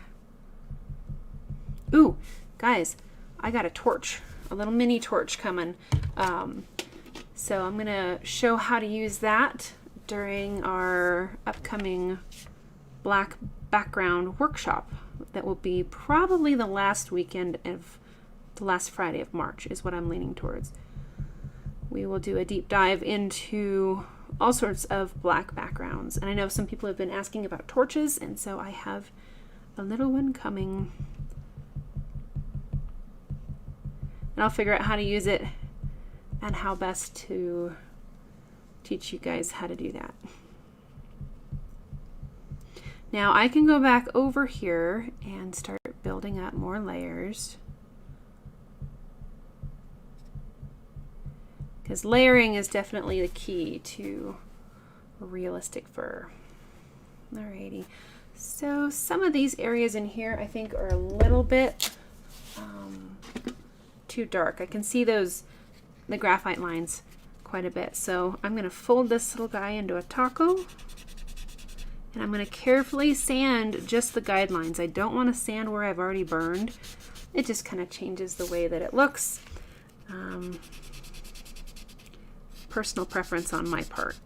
Ooh, guys, I got a torch, a little mini torch coming. So I'm going to show how to use that during our upcoming black background workshop that will be probably the last weekend of the last Friday of March is what I'm leaning towards. We will do a deep dive into all sorts of black backgrounds. And I know some people have been asking about torches, and so I have a little one coming. And I'll figure out how to use it and how best to teach you guys how to do that. Now I can go back over here and start building up more layers, because layering is definitely the key to realistic fur. Alrighty, so some of these areas in here I think are a little bit too dark. I can see the graphite lines quite a bit. So I'm going to fold this little guy into a taco, and I'm going to carefully sand just the guidelines. I don't want to sand where I've already burned. It just kind of changes the way that it looks. Personal preference on my part.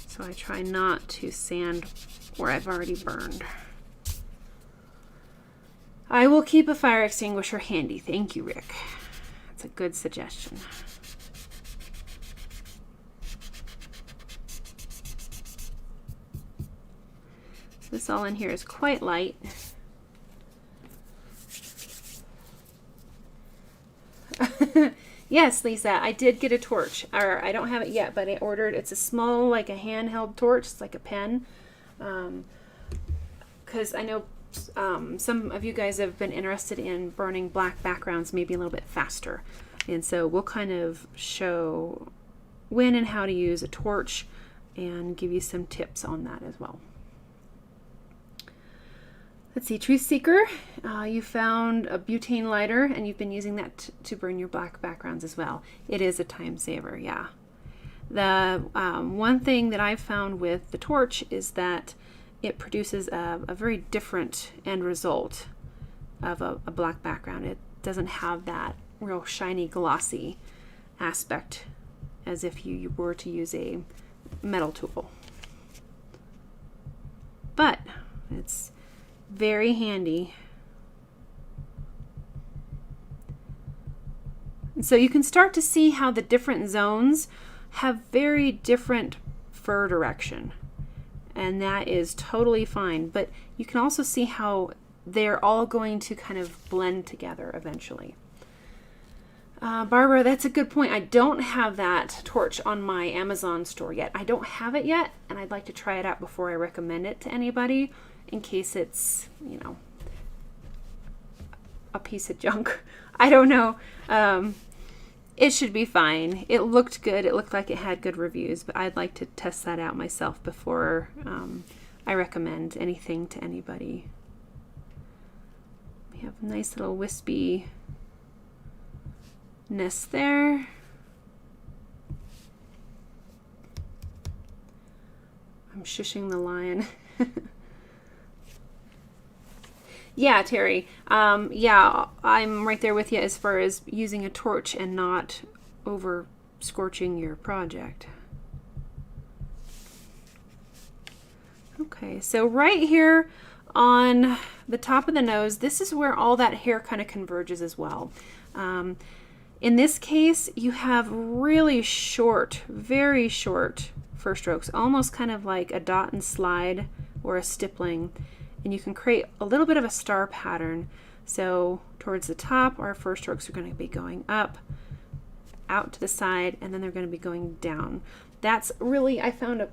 So I try not to sand where I've already burned. I will keep a fire extinguisher handy. Thank you, Rick. That's a good suggestion. This all in here is quite light. Yes, Lisa, I did get a torch. Or I don't have it yet, but I ordered. It's a small, like a handheld torch. It's like a pen. Because I know some of you guys have been interested in burning black backgrounds maybe a little bit faster. And so we'll kind of show when and how to use a torch and give you some tips on that as well. Let's see, Truth Seeker, you found a butane lighter and you've been using that to burn your black backgrounds as well. It is a time saver, yeah. The one thing that I've found with the torch is that it produces a very different end result of a black background. It doesn't have that real shiny, glossy aspect as if you were to use a metal tool. But it's very handy. And so you can start to see how the different zones have very different fur direction. And that is totally fine. But you can also see how they're all going to kind of blend together eventually. Barbara, that's a good point. I don't have that torch on my Amazon store yet. I don't have it yet, and I'd like to try it out before I recommend it to anybody, in case it's, you know, a piece of junk. I don't know. It should be fine. It looked good. It looked like it had good reviews, but I'd like to test that out myself before I recommend anything to anybody. We have a nice little wispy nest there. I'm shushing the lion. Yeah, Terry. Yeah, I'm right there with you as far as using a torch and not over scorching your project. Okay, so right here on the top of the nose, this is where all that hair kind of converges as well. In this case, you have really short, very short first strokes, almost kind of like a dot and slide or a stippling, and you can create a little bit of a star pattern. So towards the top, our first strokes are going to be going up, out to the side, and then they're going to be going down. That's really, I found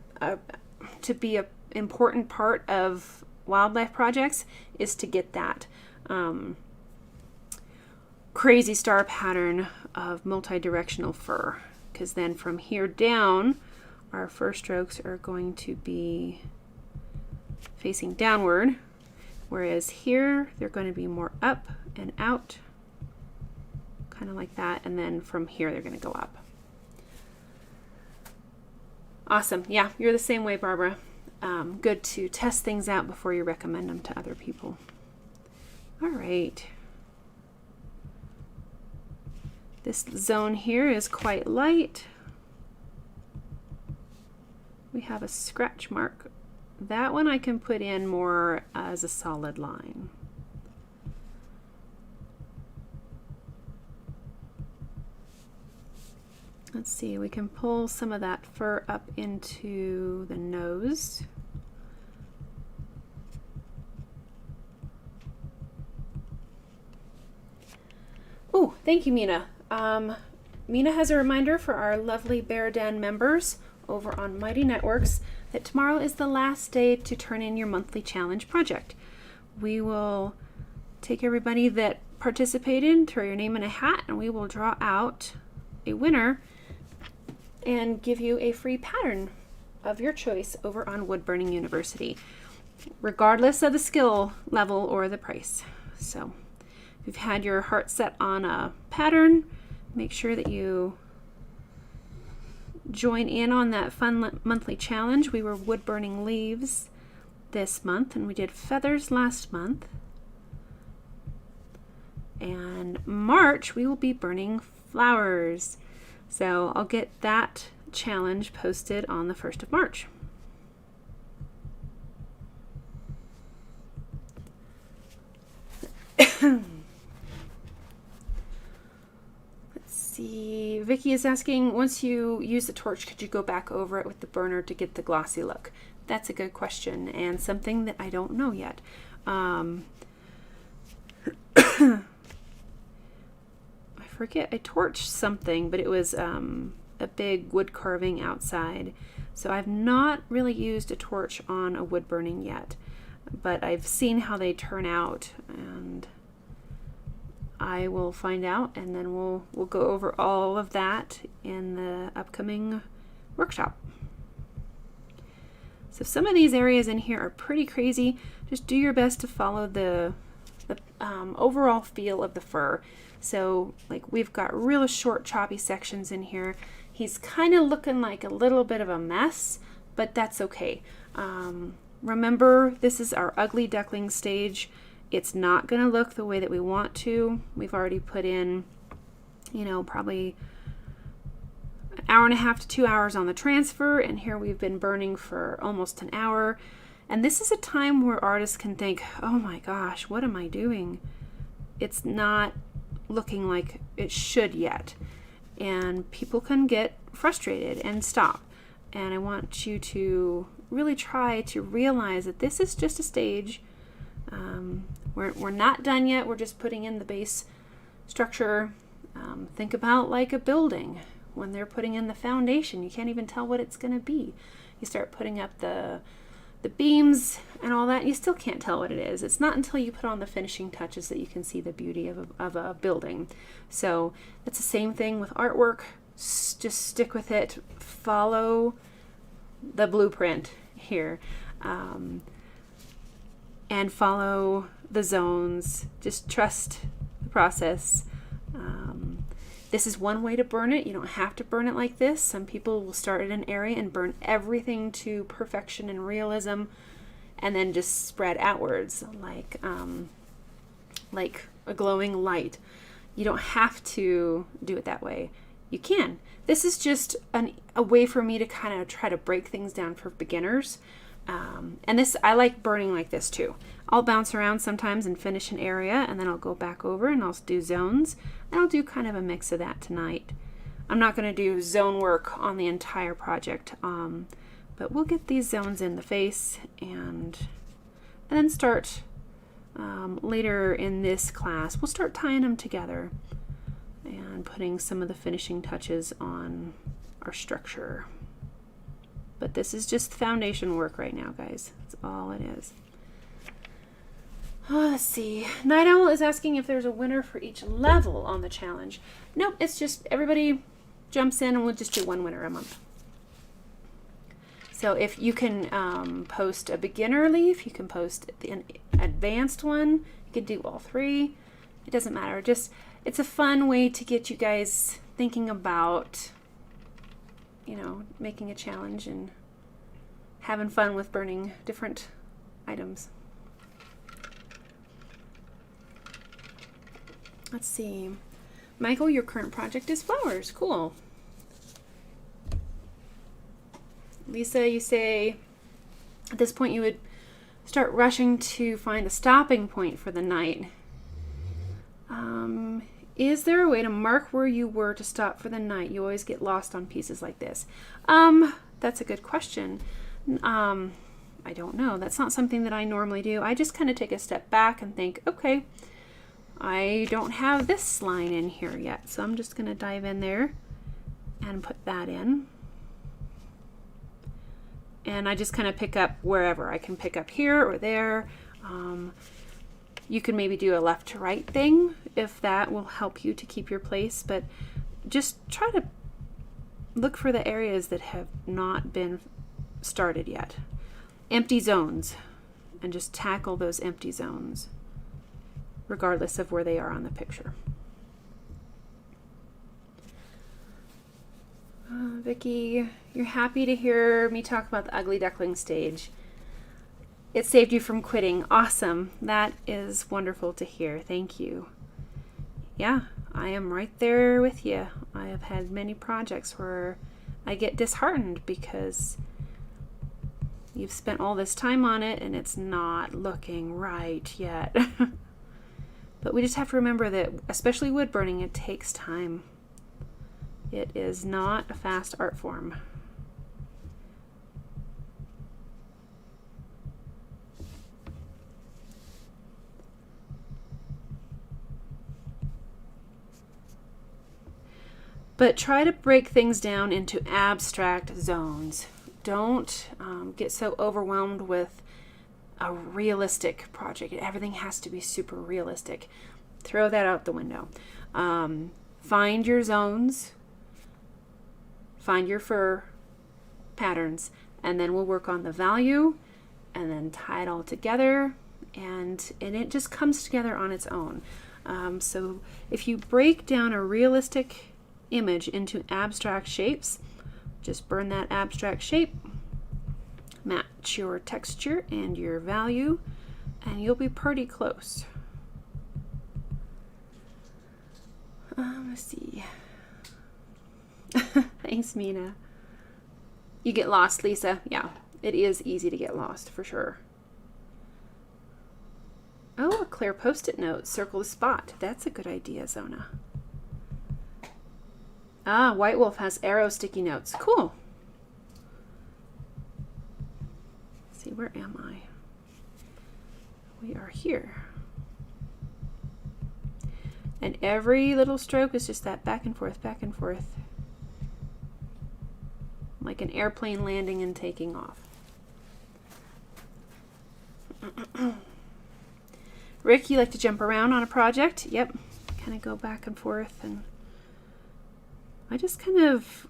to be an important part of wildlife projects, is to get that crazy star pattern of multi-directional fur, because then from here down, our first strokes are going to be facing downward, whereas here they're going to be more up and out, kind of like that, and then from here they're going to go up. Awesome. Yeah, you're the same way, Barbara. Good to test things out before you recommend them to other people. All right. This zone here is quite light. We have a scratch mark. That one I can put in more as a solid line. Let's see, we can pull some of that fur up into the nose. Oh, thank you, Mina. Mina has a reminder for our lovely Bear Den members over on Mighty Networks that tomorrow is the last day to turn in your monthly challenge project. We will take everybody that participated, throw your name in a hat, and we will draw out a winner and give you a free pattern of your choice over on Woodburning University, regardless of the skill level or the price. So if you've had your heart set on a pattern, make sure that you join in on that fun monthly challenge. We were wood burning leaves this month, and we did feathers last month. And March we will be burning flowers. So I'll get that challenge posted on the 1st of March. Let's see, Vicky is asking, once you use the torch, could you go back over it with the burner to get the glossy look? That's a good question, and something that I don't know yet. I forget, I torched something, but it was a big wood carving outside. So I've not really used a torch on a wood burning yet, but I've seen how they turn out, and I will find out, and then we'll go over all of that in the upcoming workshop. So some of these areas in here are pretty crazy. Just do your best to follow the overall feel of the fur. So like we've got real short choppy sections in here. He's kind of looking like a little bit of a mess, but that's okay. Remember, this is our ugly duckling stage. It's not going to look the way that we want to. We've already put in, you know, probably an hour and a half to 2 hours on the transfer, and here we've been burning for almost an hour. And this is a time where artists can think, oh my gosh, what am I doing? It's not looking like it should yet. And people can get frustrated and stop. And I want you to really try to realize that this is just a stage. We're not done yet. We're just putting in the base structure. Think about like a building. When they're putting in the foundation, you can't even tell what it's going to be. You start putting up the beams and all that, you still can't tell what it is. It's not until you put on the finishing touches that you can see the beauty of a building. So that's the same thing with artwork. Just stick with it. Follow the blueprint here. And follow the zones. Just trust the process. This is one way to burn it. You don't have to burn it like this. Some people will start at an area and burn everything to perfection and realism, and then just spread outwards like a glowing light. You don't have to do it that way. You can. This is just a way for me to kind of try to break things down for beginners. And this, I like burning like this too. I'll bounce around sometimes and finish an area, and then I'll go back over and I'll do zones, and I'll do kind of a mix of that tonight. I'm not going to do zone work on the entire project, but we'll get these zones in the face and then start later in this class. We'll start tying them together and putting some of the finishing touches on our structure. But this is just foundation work right now, guys. That's all it is. Oh, let's see. Night Owl is asking if there's a winner for each level on the challenge. Nope, it's just everybody jumps in and we'll just do one winner a month. So if you can post a beginner leaf, you can post an advanced one, you can do all three. It doesn't matter. Just it's a fun way to get you guys thinking about, you know, making a challenge and having fun with burning different items. Let's see. Michael, your current project is flowers. Cool. Lisa, you say at this point you would start rushing to find a stopping point for the night. Is there a way to mark where you were to stop for the night? You always get lost on pieces like this. That's a good question. I don't know. That's not something that I normally do. I just kind of take a step back and think, okay, I don't have this line in here yet, so I'm just going to dive in there and put that in. And I just kind of pick up wherever. I can pick up here or there. You can maybe do a left to right thing if that will help you to keep your place, but just try to look for the areas that have not been started yet. Empty zones, and just tackle those empty zones regardless of where they are on the picture. Vicky, you're happy to hear me talk about the ugly duckling stage. It saved you from quitting. Awesome. That is wonderful to hear. Thank you. Yeah, I am right there with you. I have had many projects where I get disheartened because you've spent all this time on it and it's not looking right yet. But we just have to remember that, especially wood burning, it takes time. It is not a fast art form. But try to break things down into abstract zones. Don't get so overwhelmed with a realistic project. Everything has to be super realistic. Throw that out the window. Find your zones. Find your fur patterns, and then we'll work on the value and then tie it all together, and it just comes together on its own. So if you break down a realistic image into abstract shapes, just burn that abstract shape, match your texture and your value, and you'll be pretty close. Let's see. Thanks, Mina. You get lost, Lisa. Yeah, it is easy to get lost for sure. Oh, a clear post-it note. Circle the spot. That's a good idea, Zona. Ah, White Wolf has arrow sticky notes. Cool. Let's see, where am I? We are here. And every little stroke is just that back and forth, like an airplane landing and taking off. Rick, you like to jump around on a project? Yep. Kind of go back and forth, and I just kind of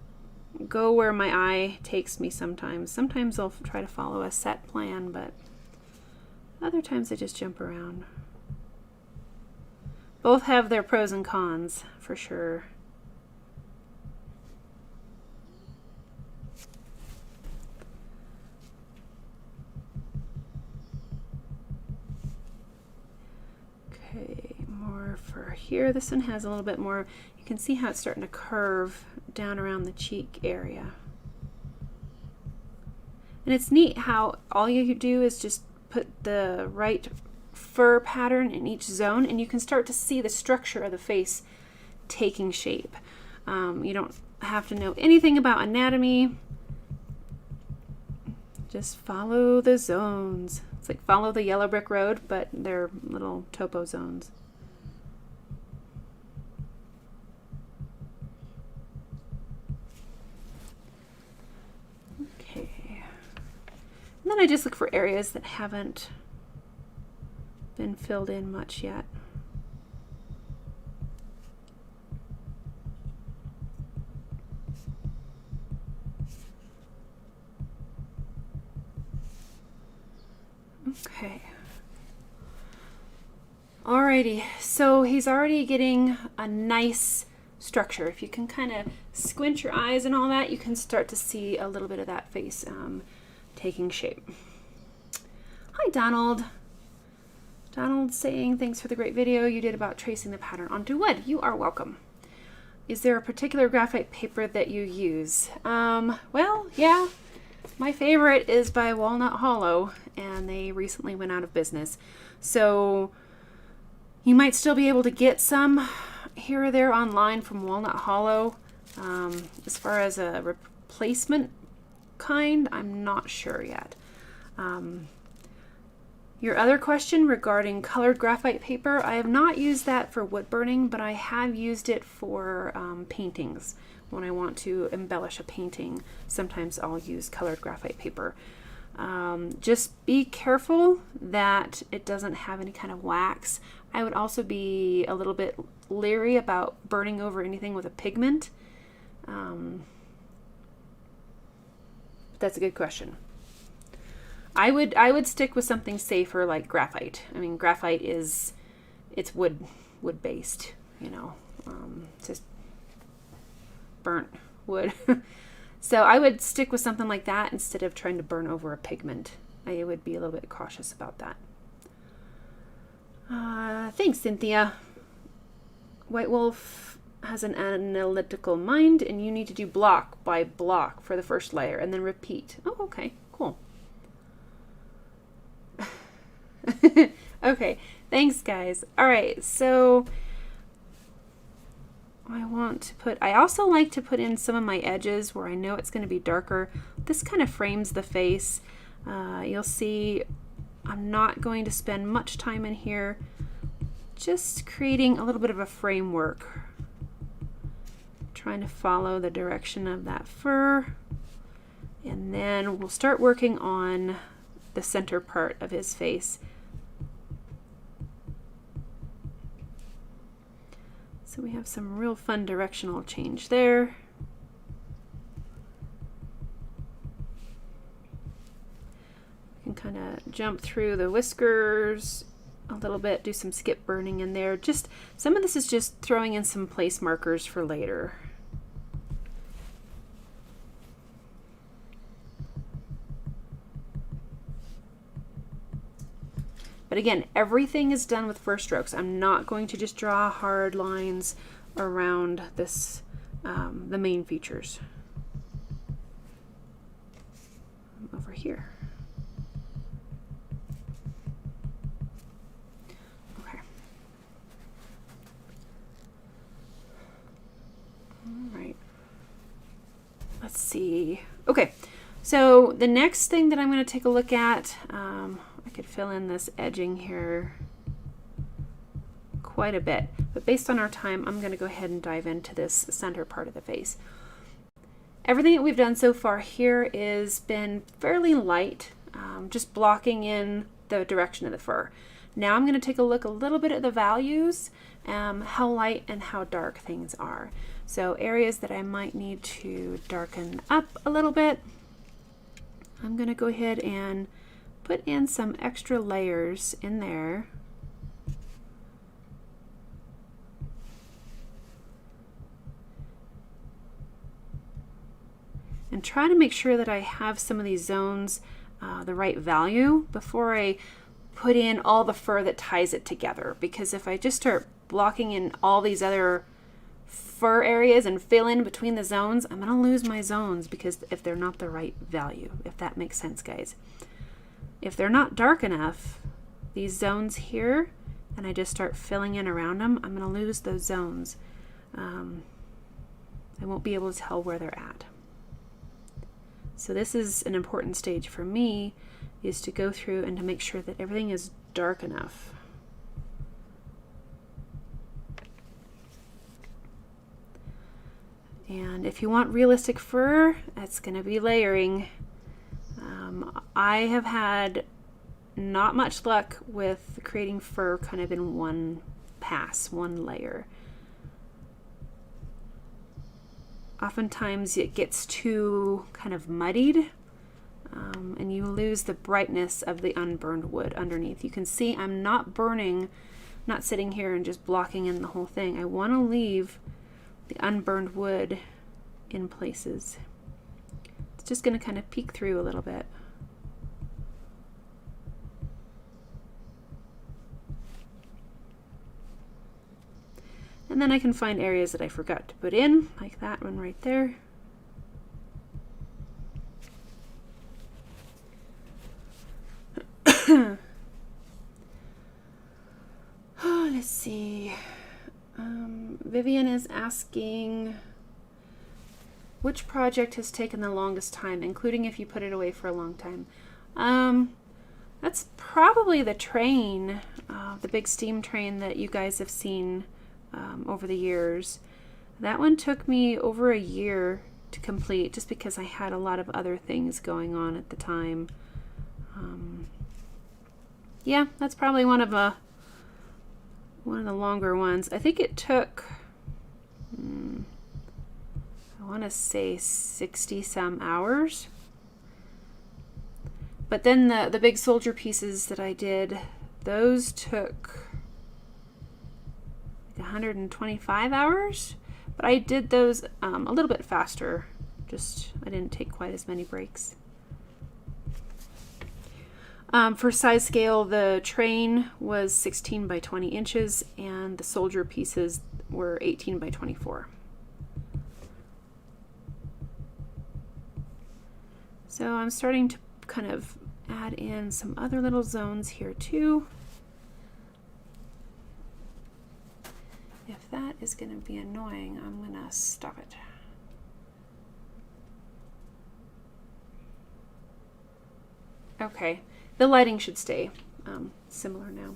go where my eye takes me sometimes. Sometimes I'll try to follow a set plan, but other times I just jump around. Both have their pros and cons, for sure. Okay, more for here. This one has a little bit more. You can see how it's starting to curve down around the cheek area. And it's neat how all you do is just put the right fur pattern in each zone, and you can start to see the structure of the face taking shape. You don't have to know anything about anatomy. Just follow the zones. It's like follow the yellow brick road, but they're little topo zones. Okay. And then I just look for areas that haven't been filled in much yet. Okay. Alrighty, so he's already getting a nice structure. If you can kind of squint your eyes and all that, you can start to see a little bit of that face taking shape. Hi, Donald. Donald saying, thanks for the great video you did about tracing the pattern onto wood. You are welcome. Is there a particular graphite paper that you use? Well, yeah. My favorite is by Walnut Hollow, and they recently went out of business. So you might still be able to get some here or there online from Walnut Hollow. As far as a replacement kind, I'm not sure yet. Your other question regarding colored graphite paper, I have not used that for wood burning, but I have used it for paintings. When I want to embellish a painting, sometimes I'll use colored graphite paper. Just be careful that it doesn't have any kind of wax. I would also be a little bit leery about burning over anything with a pigment. That's a good question. I would stick with something safer like graphite. I mean, graphite it's wood based, you know, just burnt wood. So I would stick with something like that instead of trying to burn over a pigment. I would be a little bit cautious about that. Thanks, Cynthia. White Wolf has an analytical mind, and you need to do block by block for the first layer and then repeat. Oh, okay, cool. Okay, thanks, guys. All right, so I also like to put in some of my edges where I know it's going to be darker. This kind of frames the face. You'll see I'm not going to spend much time in here, just creating a little bit of a framework. Trying to follow the direction of that fur. And then we'll start working on the center part of his face. So we have some real fun directional change there. We can kind of jump through the whiskers a little bit, do some skip burning in there. Just some of this is just throwing in some place markers for later. But again, everything is done with first strokes. I'm not going to just draw hard lines around this, the main features. Over here. Okay. All right. Let's see. Okay, so the next thing that I'm going to take a look at, I could fill in this edging here quite a bit, but based on our time, I'm going to go ahead and dive into this center part of the face. Everything that we've done so far here is been fairly light, just blocking in the direction of the fur. Now I'm going to take a look a little bit at the values, how light and how dark things are. So areas that I might need to darken up a little bit, I'm going to go ahead and put in some extra layers in there. And try to make sure that I have some of these zones the right value before I put in all the fur that ties it together. Because if I just start blocking in all these other fur areas and fill in between the zones, I'm going to lose my zones because if they're not the right value, if that makes sense, guys. If they're not dark enough, these zones here, and I just start filling in around them, I'm going to lose those zones. I won't be able to tell where they're at. So this is an important stage for me, is to go through and to make sure that everything is dark enough. And if you want realistic fur, it's going to be layering. I have had not much luck with creating fur kind of in one pass, one layer. Oftentimes it gets too kind of muddied, and you lose the brightness of the unburned wood underneath. You can see I'm not burning, not sitting here and just blocking in the whole thing. I want to leave the unburned wood in places. It's just going to kind of peek through a little bit. And then I can find areas that I forgot to put in, like that one right there. Oh, let's see. Vivian is asking, which project has taken the longest time, including if you put it away for a long time? That's probably the train, the big steam train that you guys have seen over the years. That one took me over a year to complete, just because I had a lot of other things going on at the time. Yeah, that's probably one of the longer ones. I think it took, I want to say 60 some hours. But then the big soldier pieces that I did, those took 125 hours, but I did those a little bit faster. Just, I didn't take quite as many breaks. For size scale, the train was 16 by 20 inches and the soldier pieces were 18 by 24. So I'm starting to kind of add in some other little zones here too. If that is going to be annoying, I'm going to stop it. Okay, the lighting should stay similar now.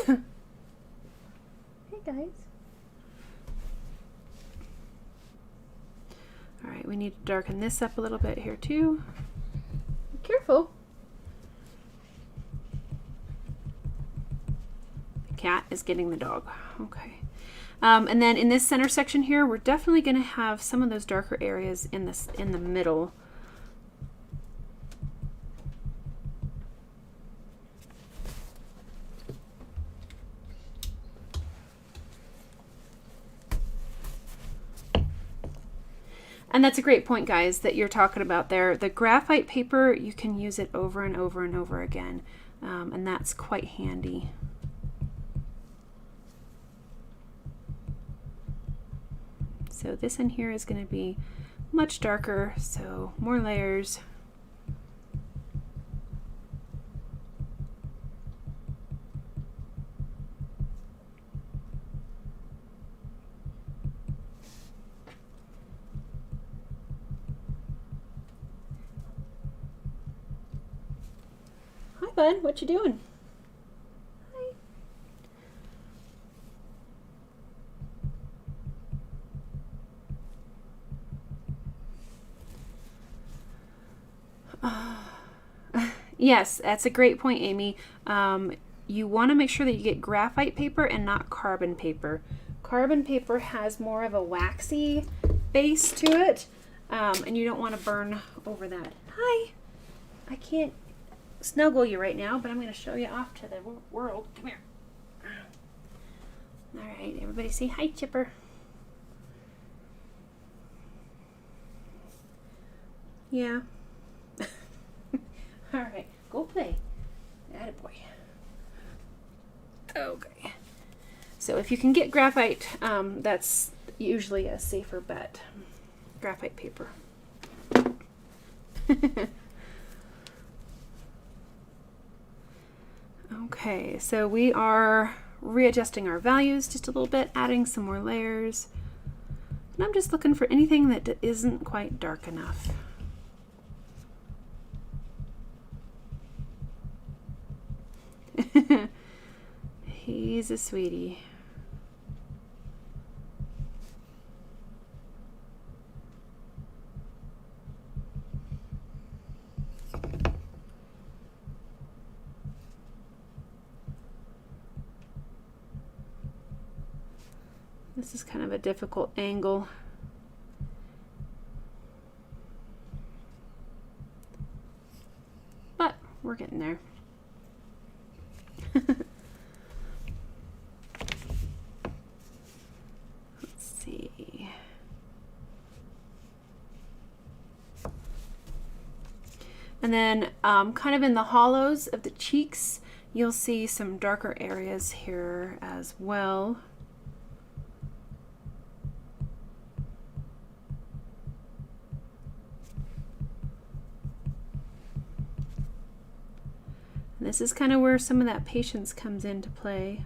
Hey guys. All right, we need to darken this up a little bit here too. Be careful. The cat is getting the dog. Okay. And then in this center section here, we're definitely going to have some of those darker areas in the middle. And that's a great point, guys, that you're talking about there. The graphite paper, you can use it over and over and over again, and that's quite handy. So this in here is going to be much darker, so more layers. Hi, bud. What you doing? Yes, that's a great point, Amy. You want to make sure that you get graphite paper and not carbon paper. Carbon paper has more of a waxy base to it, and you don't want to burn over that. Hi. I can't snuggle you right now, but I'm going to show you off to the world. Come here. All right, everybody say hi, Chipper. Yeah. All right, go play. Attaboy. Okay. So if you can get graphite, that's usually a safer bet. Graphite paper. Okay, so we are readjusting our values just a little bit, adding some more layers. And I'm just looking for anything that isn't quite dark enough. He's a sweetie. This is kind of a difficult angle. But we're getting there. Let's see. And then kind of in the hollows of the cheeks, you'll see some darker areas here as well. This is kind of where some of that patience comes into play.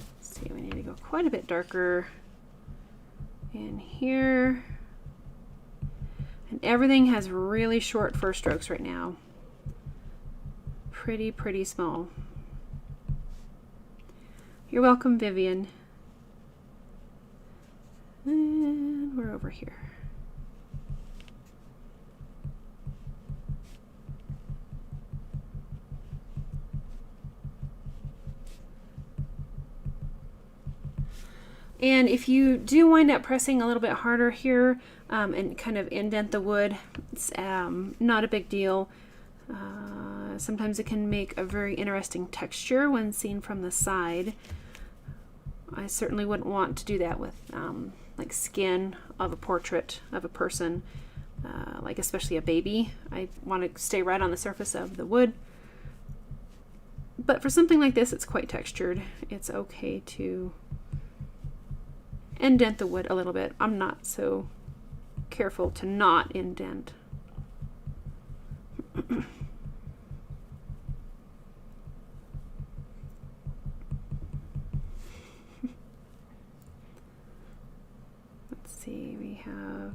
Let's see, we need to go quite a bit darker in here. And everything has really short first strokes right now. Pretty small. You're welcome, Vivian. And we're over here. And if you do wind up pressing a little bit harder here and kind of indent the wood, it's not a big deal. Sometimes it can make a very interesting texture when seen from the side. I certainly wouldn't want to do that with like skin of a portrait of a person, like especially a baby. I want to stay right on the surface of the wood. But for something like this, it's quite textured. It's okay to indent the wood a little bit. I'm not so careful to not indent. See, we have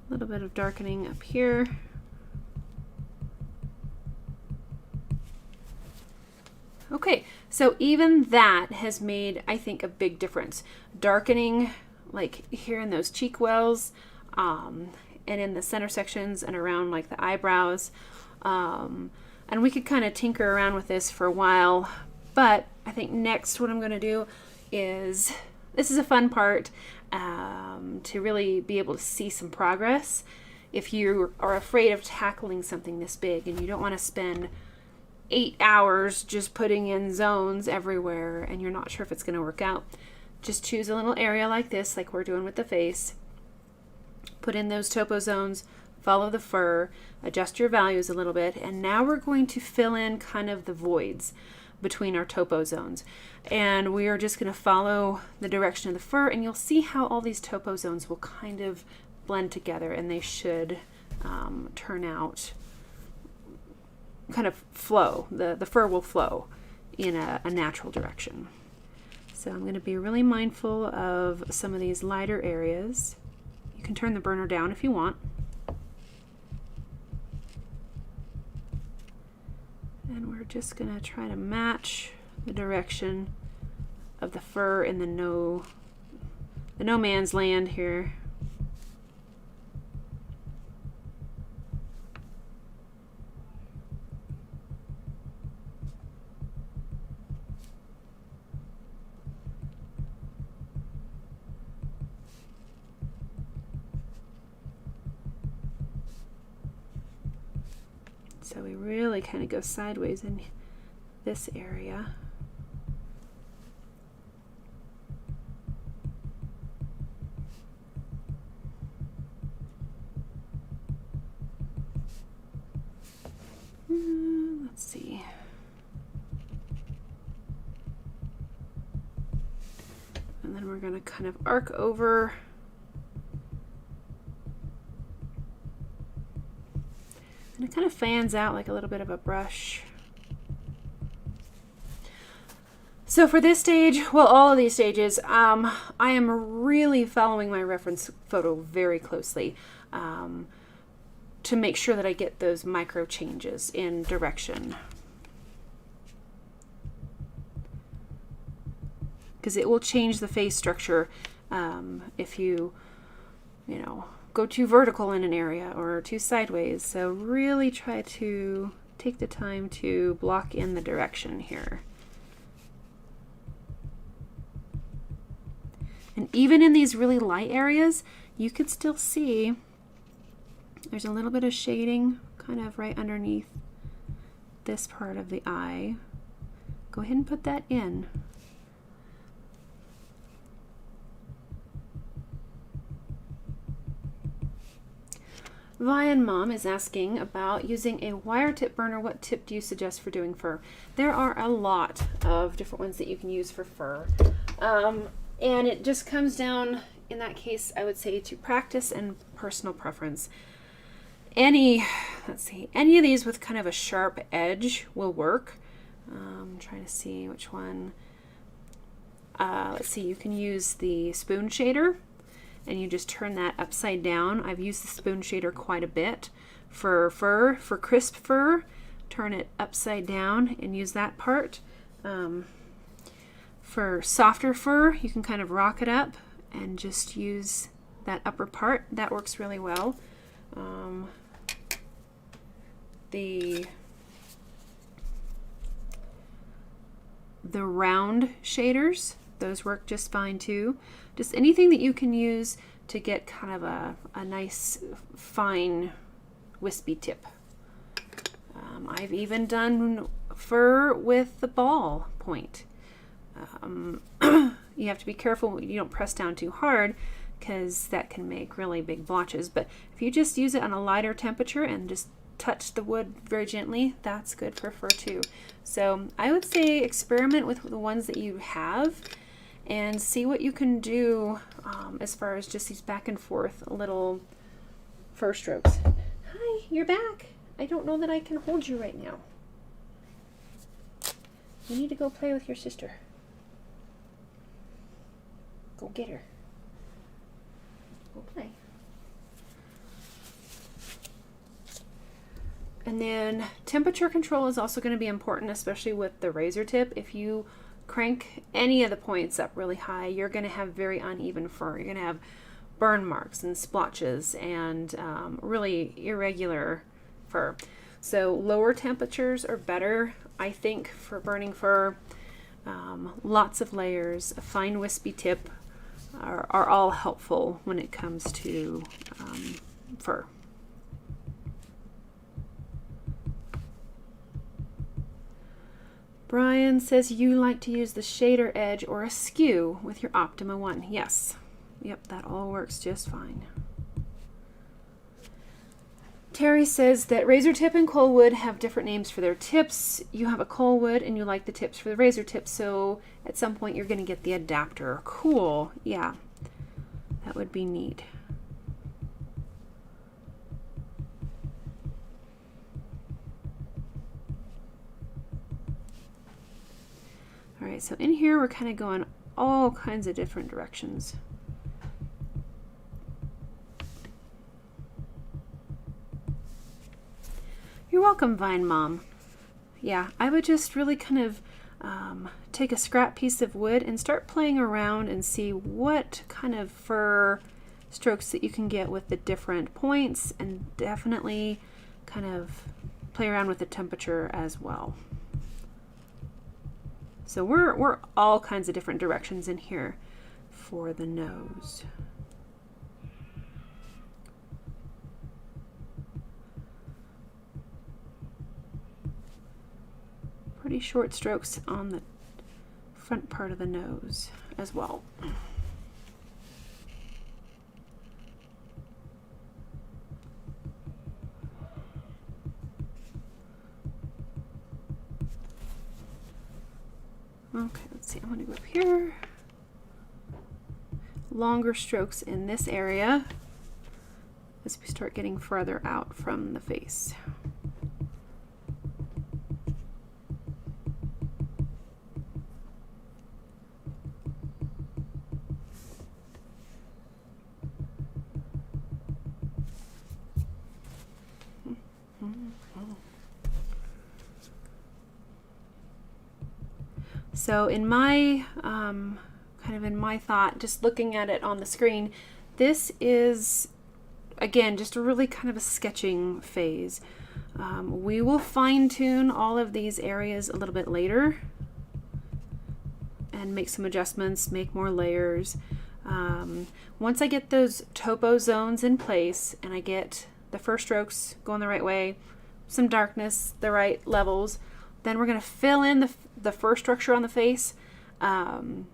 a little bit of darkening up here. Okay, so even that has made, I think, a big difference. Darkening, like here in those cheek wells, and in the center sections and around like the eyebrows. And we could kind of tinker around with this for a while. But I think next what I'm going to do is, this is a fun part, to really be able to see some progress. If you are afraid of tackling something this big and you don't want to spend 8 hours just putting in zones everywhere and you're not sure if it's going to work out, just choose a little area like this, like we're doing with the face. Put in those topo zones, follow the fur, adjust your values a little bit, and now we're going to fill in kind of the voids between our topo zones. And we are just going to follow the direction of the fur, and you'll see how all these topo zones will kind of blend together, and they should turn out, kind of flow. The fur will flow in a natural direction. So I'm going to be really mindful of some of these lighter areas. You can turn the burner down if you want. And we're just going to try to match the direction of the fur in the no man's land here. So we really kind of go sideways in this area. Let's see. then we're going to kind of arc over. And it kind of fans out like a little bit of a brush. So for this stage, well, all of these stages, I am really following my reference photo very closely to make sure that I get those micro changes in direction. Because it will change the face structure if you know, go too vertical in an area or too sideways. So really try to take the time to block in the direction here. And even in these really light areas, you could still see there's a little bit of shading kind of right underneath this part of the eye. Go ahead and put that in. Vian Mom is asking about using a wire tip burner. What tip do you suggest for doing fur? There are a lot of different ones that you can use for fur. And it just comes down, in that case, I would say, to practice and personal preference. Any of these with kind of a sharp edge will work. I'm trying to see which one. Let's see, you can use the spoon shader, and you just turn that upside down. I've used the spoon shader quite a bit for fur, for crisp fur. Turn it upside down and use that part. For softer fur, you can kind of rock it up and just use that upper part. That works really well. The round shaders, those work just fine too. Just anything that you can use to get kind of a nice fine wispy tip. I've even done fur with the ball point. You have to be careful you don't press down too hard, because that can make really big blotches. But if you just use it on a lighter temperature and just touch the wood very gently, that's good for fur too. So I would say experiment with the ones that you have and see what you can do as far as just these back and forth little fur strokes. Hi, you're back. I don't know that I can hold you right now. You need to go play with your sister. Go get her. Go play. And then temperature control is also going to be important, especially with the razor tip. If you crank any of the points up really high, you're going to have very uneven fur. You're going to have burn marks and splotches and really irregular fur. So lower temperatures are better, I think, for burning fur. Lots of layers, a fine wispy tip are all helpful when it comes to fur. Brian says you like to use the shader edge or a skew with your Optima 1. Yes. Yep, that all works just fine. Terry says that razor tip and Coalwood have different names for their tips. You have a Coalwood and you like the tips for the razor tip, so at some point you're going to get the adapter. Cool. Yeah, that would be neat. All right, so in here we're kind of going all kinds of different directions. You're welcome, Vine Mom. Yeah, I would just really kind of take a scrap piece of wood and start playing around and see what kind of fur strokes that you can get with the different points, and definitely kind of play around with the temperature as well. So we're all kinds of different directions in here for the nose. Pretty short strokes on the front part of the nose as well. Okay, let's see, I'm gonna go up here. longer strokes in this area as we start getting further out from the face. So in my, kind of in my thought, just looking at it on the screen, this is, again, just a really kind of a sketching phase. We will fine tune all of these areas a little bit later and make some adjustments, make more layers. Once I get those topo zones in place and I get the first strokes going the right way, some darkness, the right levels, then we're going to fill in the first structure on the face, and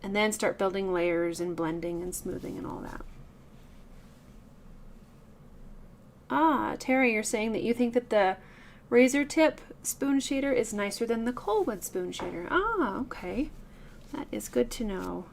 then start building layers and blending and smoothing and all that. Ah, Terry, you're saying that you think that the razor tip spoon shader is nicer than the Coalwood spoon shader. Ah, okay. That is good to know.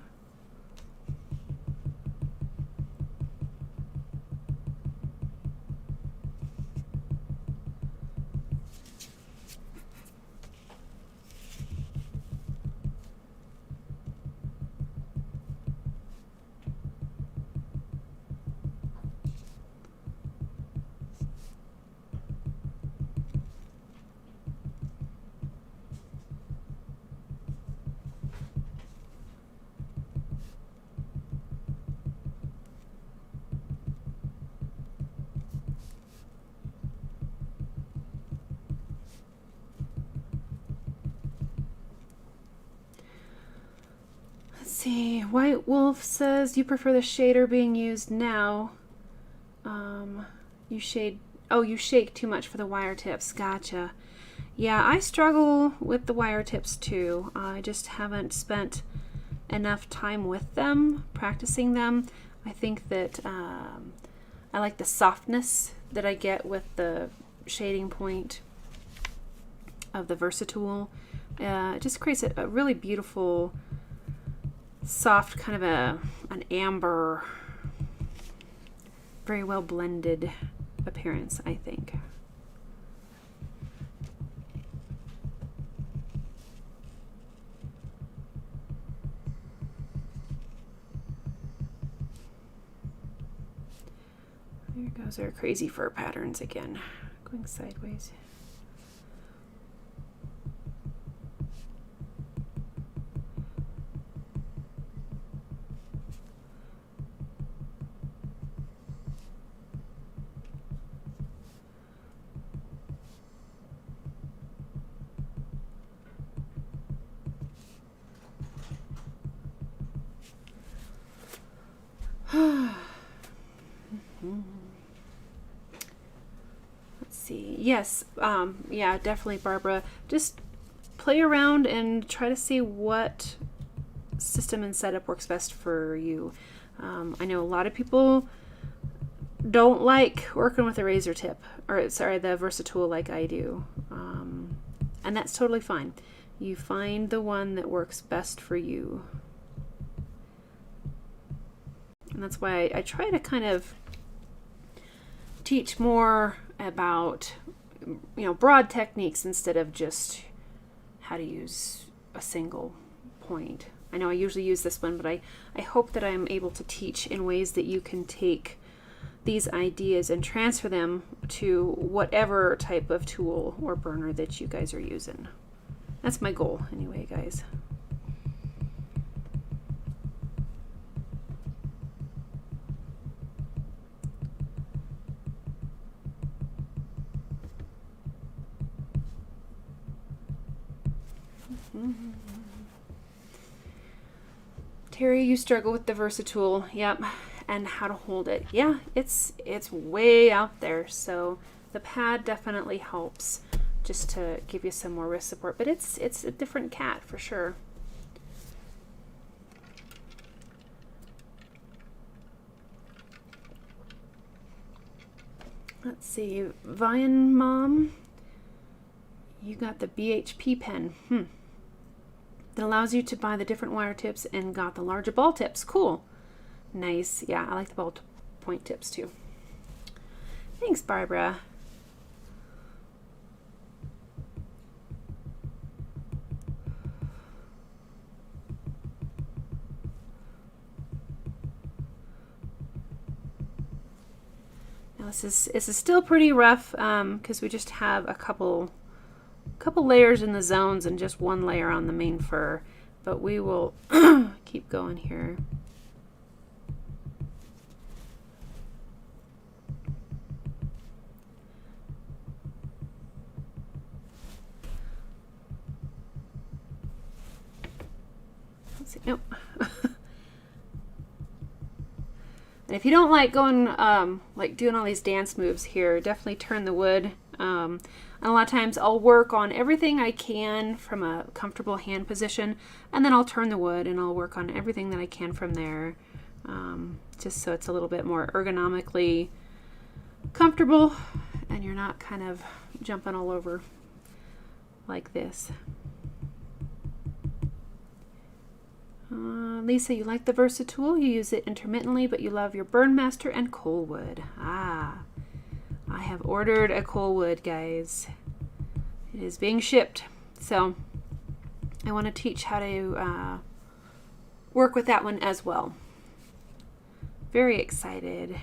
See, White Wolf says you prefer the shader being used now. You shake too much for the wire tips. Gotcha. Yeah, I struggle with the wire tips too. I just haven't spent enough time with them, practicing them. I think that I like the softness that I get with the shading point of the Versatool. It just creates a really beautiful, soft, kind of an amber, very well blended appearance, I think. There goes our crazy fur patterns again, going sideways. Let's see. Yes, yeah, definitely, Barbara. Just play around and try to see what system and setup works best for you. I know a lot of people don't like working with a razor tip, or sorry, the Versatool like I do. And that's totally fine. You find the one that works best for you. And that's why I try to kind of teach more about, broad techniques instead of just how to use a single point. I know I usually use this one, but I hope that I'm able to teach in ways that you can take these ideas and transfer them to whatever type of tool or burner that you guys are using. That's my goal anyway, guys. Terry, you struggle with the Versatool. Yep. And how to hold it. Yeah, it's way out there. So the pad definitely helps just to give you some more wrist support. But it's a different cat for sure. Let's see. Vian Mom, you got the BHP pen. That allows you to buy the different wire tips and got the larger ball tips. Cool. Nice. Yeah, I like the ball point tips too. Thanks, Barbara. Now this is still pretty rough because we just have a couple layers in the zones and just one layer on the main fur, but we will keep going here. Let's see. Nope. And if you don't like going, like doing all these dance moves here, definitely turn the wood. And a lot of times I'll work on everything I can from a comfortable hand position, and then I'll turn the wood and I'll work on everything that I can from there, just so it's a little bit more ergonomically comfortable and you're not kind of jumping all over like this. Lisa, you like the Versatool? You use it intermittently, but you love your Burnmaster and Coalwood. Ah, I have ordered a Coalwood, guys. It is being shipped. So I want to teach how to work with that one as well. Very excited.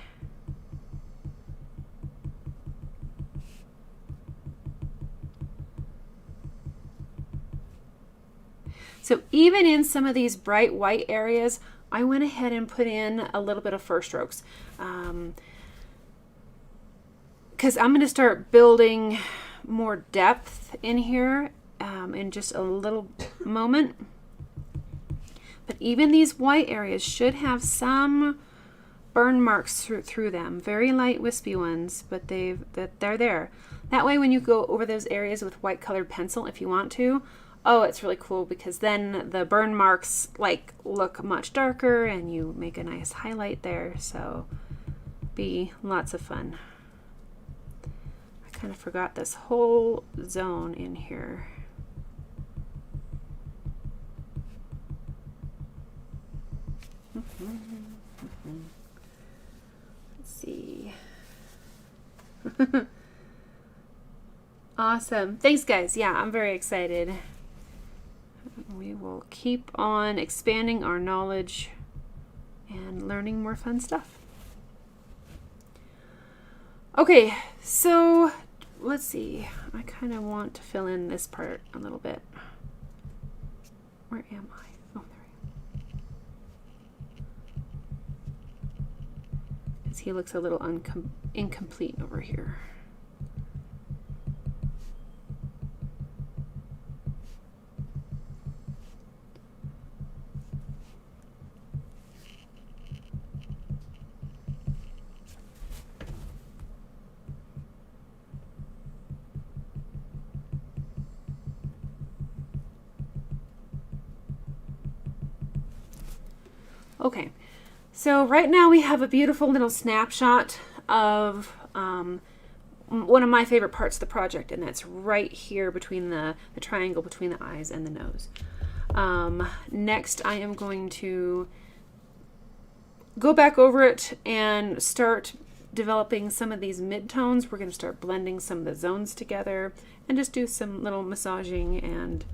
So even in some of these bright white areas, I went ahead and put in a little bit of fur strokes. Because I'm going to start building more depth in here in just a little moment. But even these white areas should have some burn marks through them. Very light wispy ones, but they're there. That way when you go over those areas with white colored pencil, if you want to, oh, it's really cool because then the burn marks like look much darker and you make a nice highlight there. So be lots of fun. I kind of forgot this whole zone in here. Let's see. Awesome. Thanks, guys. Yeah, I'm very excited. We will keep on expanding our knowledge and learning more fun stuff. Okay, so let's see. I kind of want to fill in this part a little bit. Where am I? Oh, there I am. Because he looks a little incomplete over here. Okay, so right now we have a beautiful little snapshot of one of my favorite parts of the project, and that's right here between the triangle between the eyes and the nose. Next, I am going to go back over it and start developing some of these midtones. We're going to start blending some of the zones together and just do some little massaging and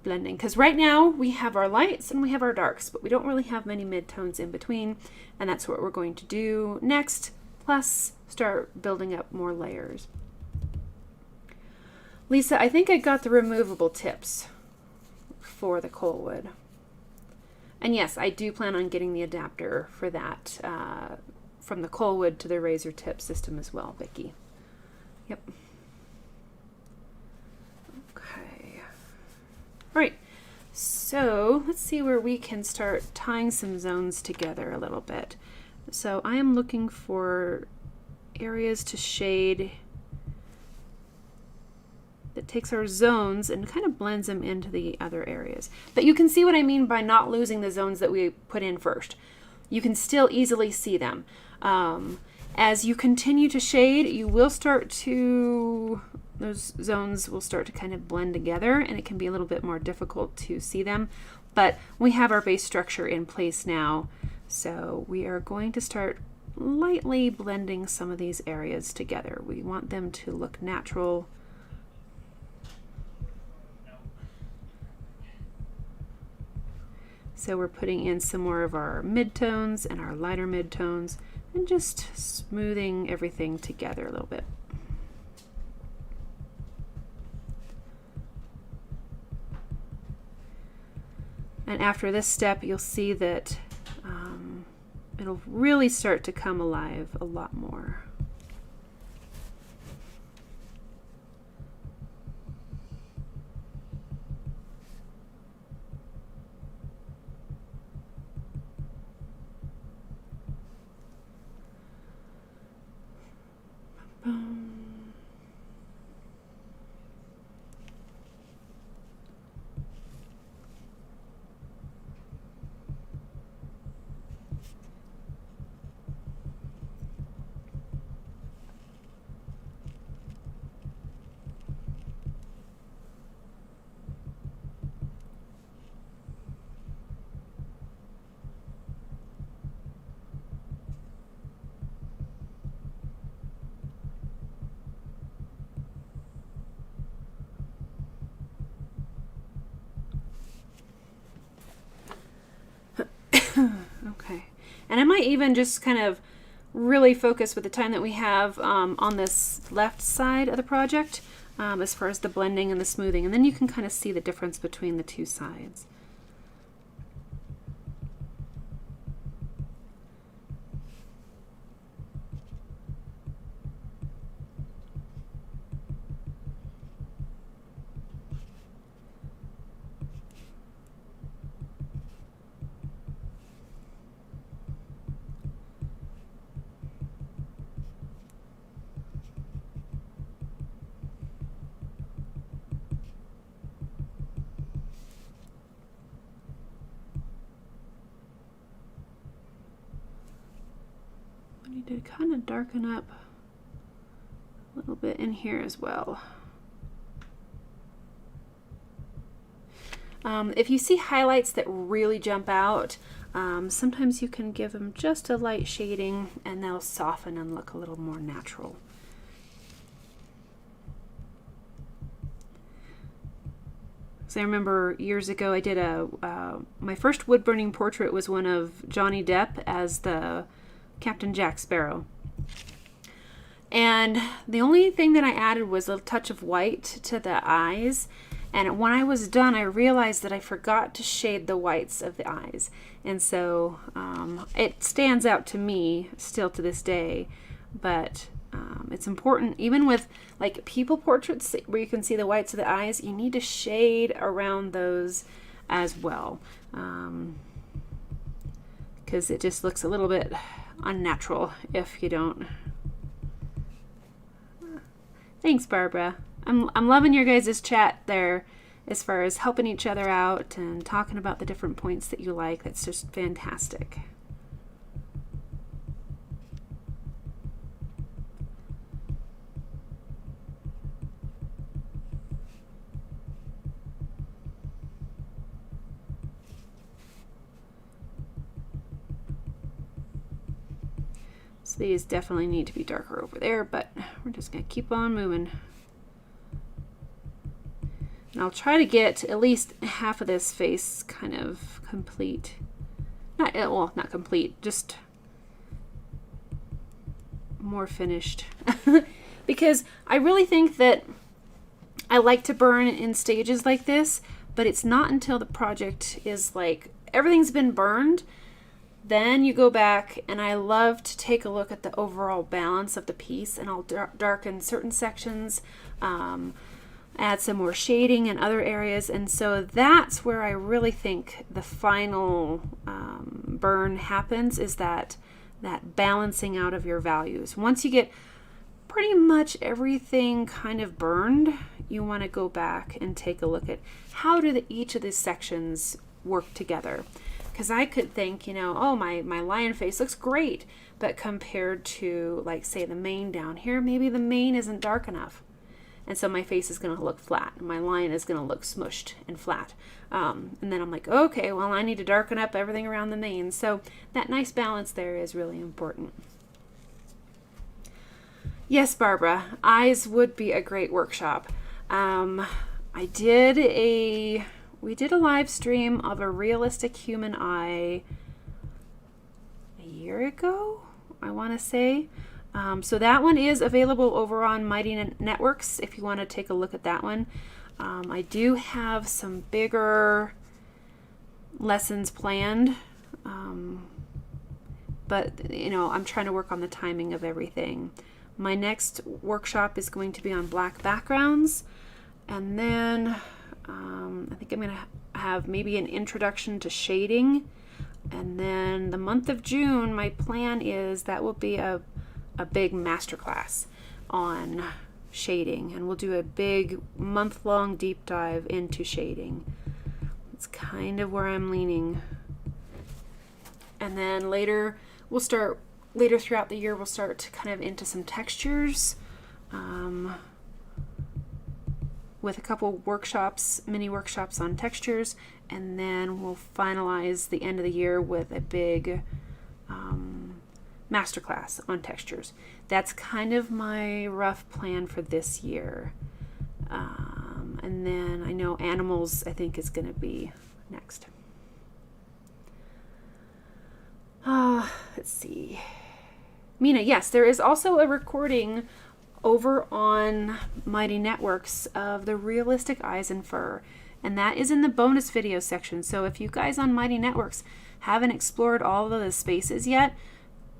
blending, because right now we have our lights and we have our darks, but we don't really have many midtones in between, and that's what we're going to do next, plus start building up more layers. Lisa, I think I got the removable tips for the Coalwood, and yes, I do plan on getting the adapter for that from the Coalwood to the razor tip system as well, Vicki. Yep. All right, so let's see where we can start tying some zones together a little bit. So I am looking for areas to shade that takes our zones and kind of blends them into the other areas. But you can see what I mean by not losing the zones that we put in first. You can still easily see them. As you continue to shade, you will start to, those zones will start to kind of blend together, and it can be a little bit more difficult to see them. But we have our base structure in place now, So we are going to start lightly blending some of these areas together. We want them to look natural. So we're putting in some more of our midtones and our lighter midtones and just smoothing everything together a little bit. And after this step, you'll see that it'll really start to come alive a lot more. Okay, and I might even just kind of really focus with the time that we have on this left side of the project as far as the blending and the smoothing, and then you can kind of see the difference between the two sides. I need to kind of darken up a little bit in here as well. If you see highlights that really jump out, sometimes you can give them just a light shading and they'll soften and look a little more natural. So I remember years ago I did my first wood burning portrait was one of Johnny Depp as the Captain Jack Sparrow. And the only thing that I added was a touch of white to the eyes. And when I was done, I realized that I forgot to shade the whites of the eyes. And so it stands out to me still to this day. But it's important, even with like people portraits where you can see the whites of the eyes, you need to shade around those as well. Because it just looks a little bit unnatural if you don't. Thanks, Barbara. I'm loving your guys' chat there as far as helping each other out and talking about the different points that you like. That's just fantastic. So these definitely need to be darker over there, but we're just going to keep on moving. And I'll try to get at least half of this face kind of complete. Not complete, just more finished. Because I really think that I like to burn in stages like this, but it's not until the project is like everything's been burned, then you go back, and I love to take a look at the overall balance of the piece, and I'll darken certain sections, add some more shading in other areas, and so that's where I really think the final burn happens, is that balancing out of your values. Once you get pretty much everything kind of burned, you want to go back and take a look at how do each of these sections work together. Because I could think, you know, oh, my lion face looks great, but compared to, like, say, the mane down here, maybe the mane isn't dark enough. And so my face is going to look flat. My line is going to look smushed and flat. And then I'm like, okay, well, I need to darken up everything around the mane. So that nice balance there is really important. Yes, Barbara, eyes would be a great workshop. We did a live stream of a realistic human eye a year ago, I want to say. So that one is available over on Mighty Networks if you want to take a look at that one. I do have some bigger lessons planned, but you know, I'm trying to work on the timing of everything. My next workshop is going to be on black backgrounds, and then I think I'm going to have maybe an introduction to shading, and then the month of June, my plan is that will be a big masterclass on shading, and we'll do a big month-long deep dive into shading. It's kind of where I'm leaning. And then later throughout the year, we'll start kind of into some textures with a couple workshops, mini workshops on textures, and then we'll finalize the end of the year with a big masterclass on textures. That's kind of my rough plan for this year. And then I know animals, I think, is going to be next. Let's see. Mina, yes, there is also a recording over on Mighty Networks of the realistic eyes and fur, and that is in the bonus video section. So if you guys on Mighty Networks haven't explored all of the spaces yet,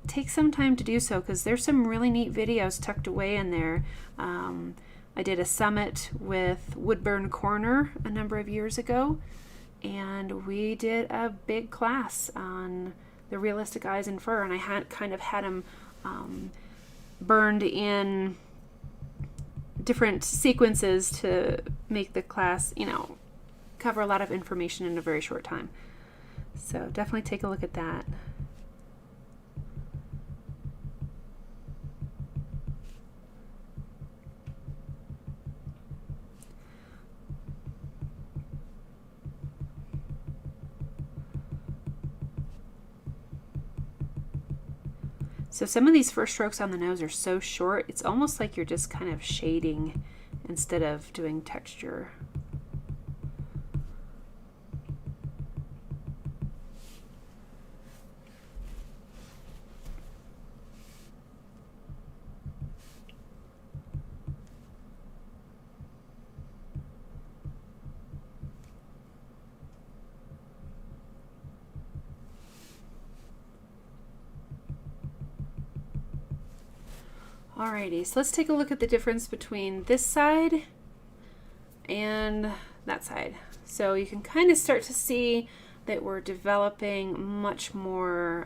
take some time to do so, because there's some really neat videos tucked away in there. I did a summit with Woodburn Corner a number of years ago, and we did a big class on the realistic eyes and fur, and I had kind of had them burned in different sequences to make the class, you know, cover a lot of information in a very short time. So definitely take a look at that. So some of these first strokes on the nose are so short, it's almost like you're just kind of shading instead of doing texture. Alrighty, so let's take a look at the difference between this side and that side. So you can kind of start to see that we're developing much more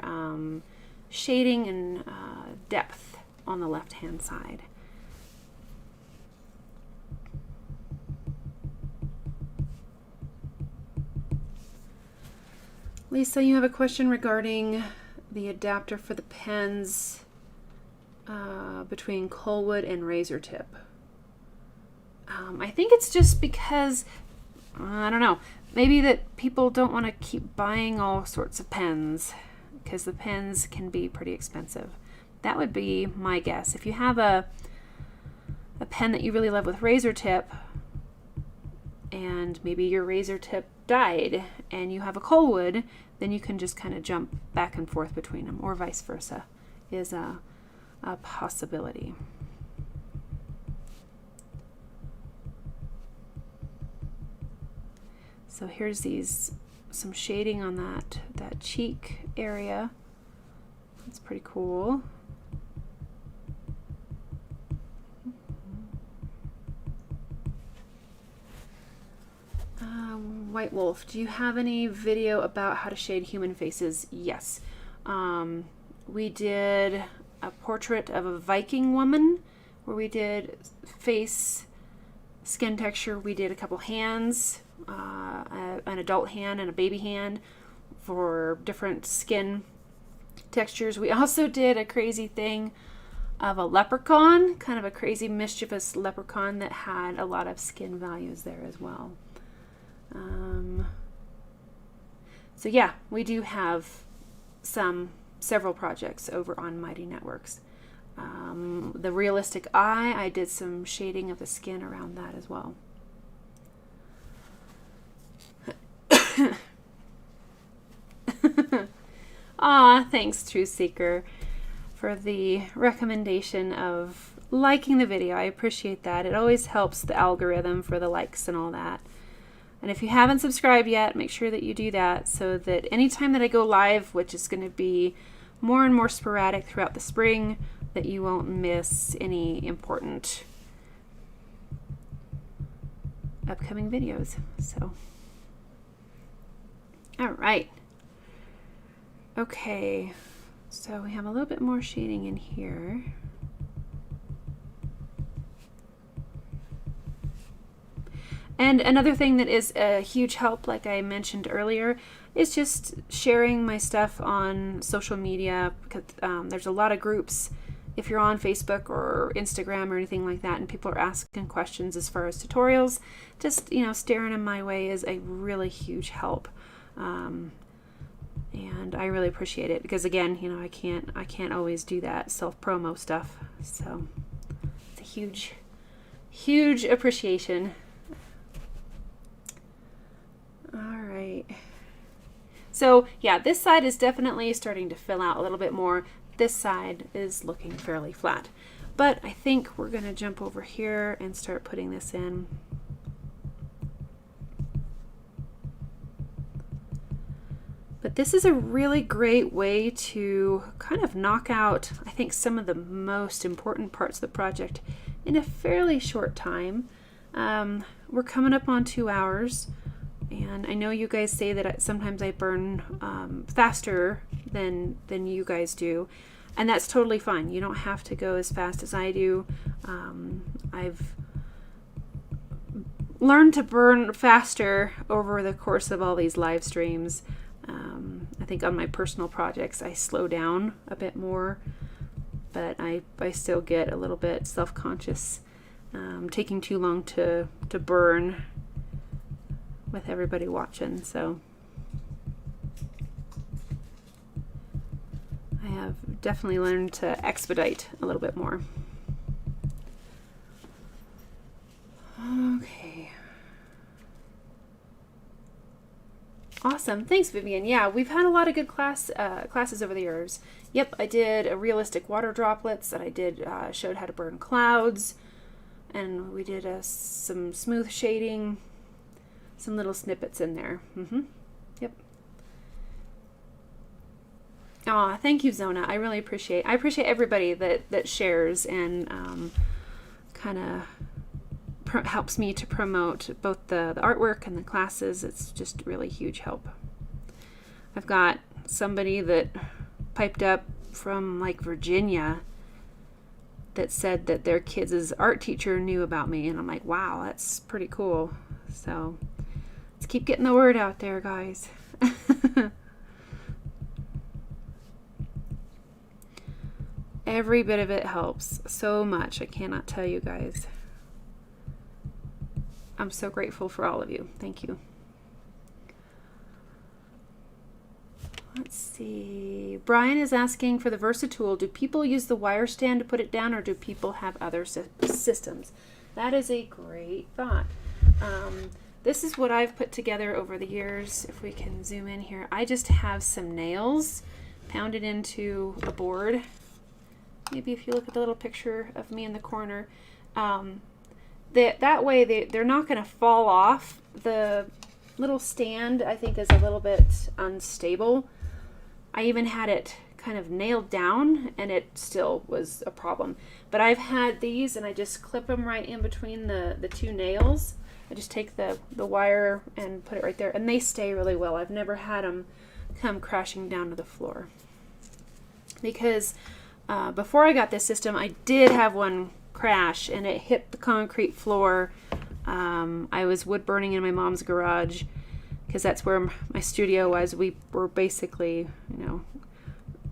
shading and depth on the left-hand side. Lisa, you have a question regarding the adapter for the pens between Coalwood and razor tip. I think it's just because, I don't know, maybe that people don't want to keep buying all sorts of pens, because the pens can be pretty expensive. That would be my guess. If you have a pen that you really love with razor tip, and maybe your razor tip died and you have a Coalwood, then you can just kind of jump back and forth between them, or vice versa is a possibility. So here's some shading on that cheek area. That's pretty cool. White Wolf, do you have any video about how to shade human faces? Yes. We did a portrait of a Viking woman where we did face, skin texture. We did a couple hands, an adult hand and a baby hand for different skin textures. We also did a crazy thing of a leprechaun, kind of a crazy mischievous leprechaun that had a lot of skin values there as well. So yeah, we do have several projects over on Mighty Networks. The realistic eye, I did some shading of the skin around that as well. Aw, thanks, Truth Seeker, for the recommendation of liking the video. I appreciate that. It always helps the algorithm for the likes and all that. And if you haven't subscribed yet, make sure that you do that so that anytime that I go live, which is going to be more and more sporadic throughout the spring, that you won't miss any important upcoming videos. So, all right. Okay, so we have a little bit more shading in here. And another thing that is a huge help, like I mentioned earlier, is just sharing my stuff on social media, because there's a lot of groups if you're on Facebook or Instagram or anything like that, and people are asking questions as far as tutorials. Just, staring in my way is a really huge help. And I really appreciate it because, again, I can't always do that self-promo stuff. So it's a huge, huge appreciation. All right. So yeah, this side is definitely starting to fill out a little bit more. This side is looking fairly flat, but I think we're going to jump over here and start putting this in. But this is a really great way to kind of knock out, I think, some of the most important parts of the project in a fairly short time. We're coming up on 2 hours, and I know you guys say that sometimes I burn faster than you guys do, and that's totally fine. You don't have to go as fast as I do. I've learned to burn faster over the course of all these live streams. I think on my personal projects I slow down a bit more, but I still get a little bit self-conscious taking too long to burn with everybody watching. So I have definitely learned to expedite a little bit more. Okay. Awesome. Thanks, Vivian. Yeah, we've had a lot of good classes over the years. Yep, I did a realistic water droplets, and I did showed how to burn clouds, and we did some smooth shading, some little snippets in there. Yep. Aw, thank you, Zona. I really appreciate everybody that shares and kind of helps me to promote both the artwork and the classes. It's just really huge help. I've got somebody that piped up from like Virginia that said that their kids' art teacher knew about me, and I'm like, wow, that's pretty cool. So let's keep getting the word out there, guys. Every bit of it helps so much. I cannot tell you guys. I'm so grateful for all of you. Thank you. Let's see. Brian is asking for the Versatool. Do people use the wire stand to put it down, or do people have other systems? That is a great thought. This is what I've put together over the years. If we can zoom in here, I just have some nails pounded into a board. Maybe if you look at the little picture of me in the corner, that way they're not going to fall off. The little stand, I think, is a little bit unstable. I even had it kind of nailed down, and it still was a problem. But I've had these, and I just clip them right in between the two nails. I just take the wire and put it right there, and they stay really well. I've never had them come crashing down to the floor. Because before I got this system, I did have one crash, and it hit the concrete floor. I was wood burning in my mom's garage because that's where my studio was. We were basically,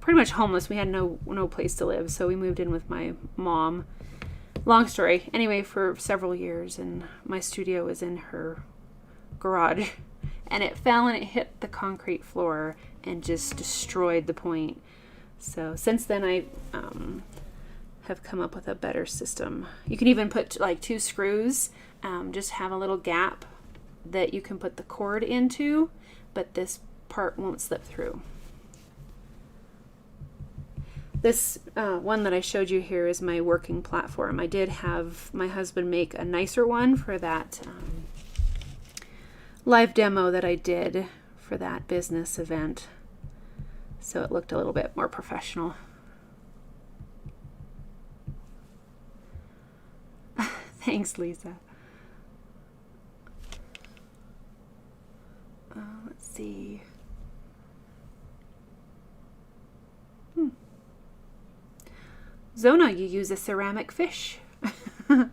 pretty much homeless. We had no place to live, so we moved in with my mom. Long story. Anyway, for several years, and my studio was in her garage, and it fell and it hit the concrete floor and just destroyed the point. So since then, I have come up with a better system. You can even put like 2 screws, just have a little gap that you can put the cord into, but this part won't slip through. This one that I showed you here is my working platform. I did have my husband make a nicer one for that live demo that I did for that business event. So it looked a little bit more professional. Thanks, Lisa. Let's see. Zona, you use a ceramic fish. It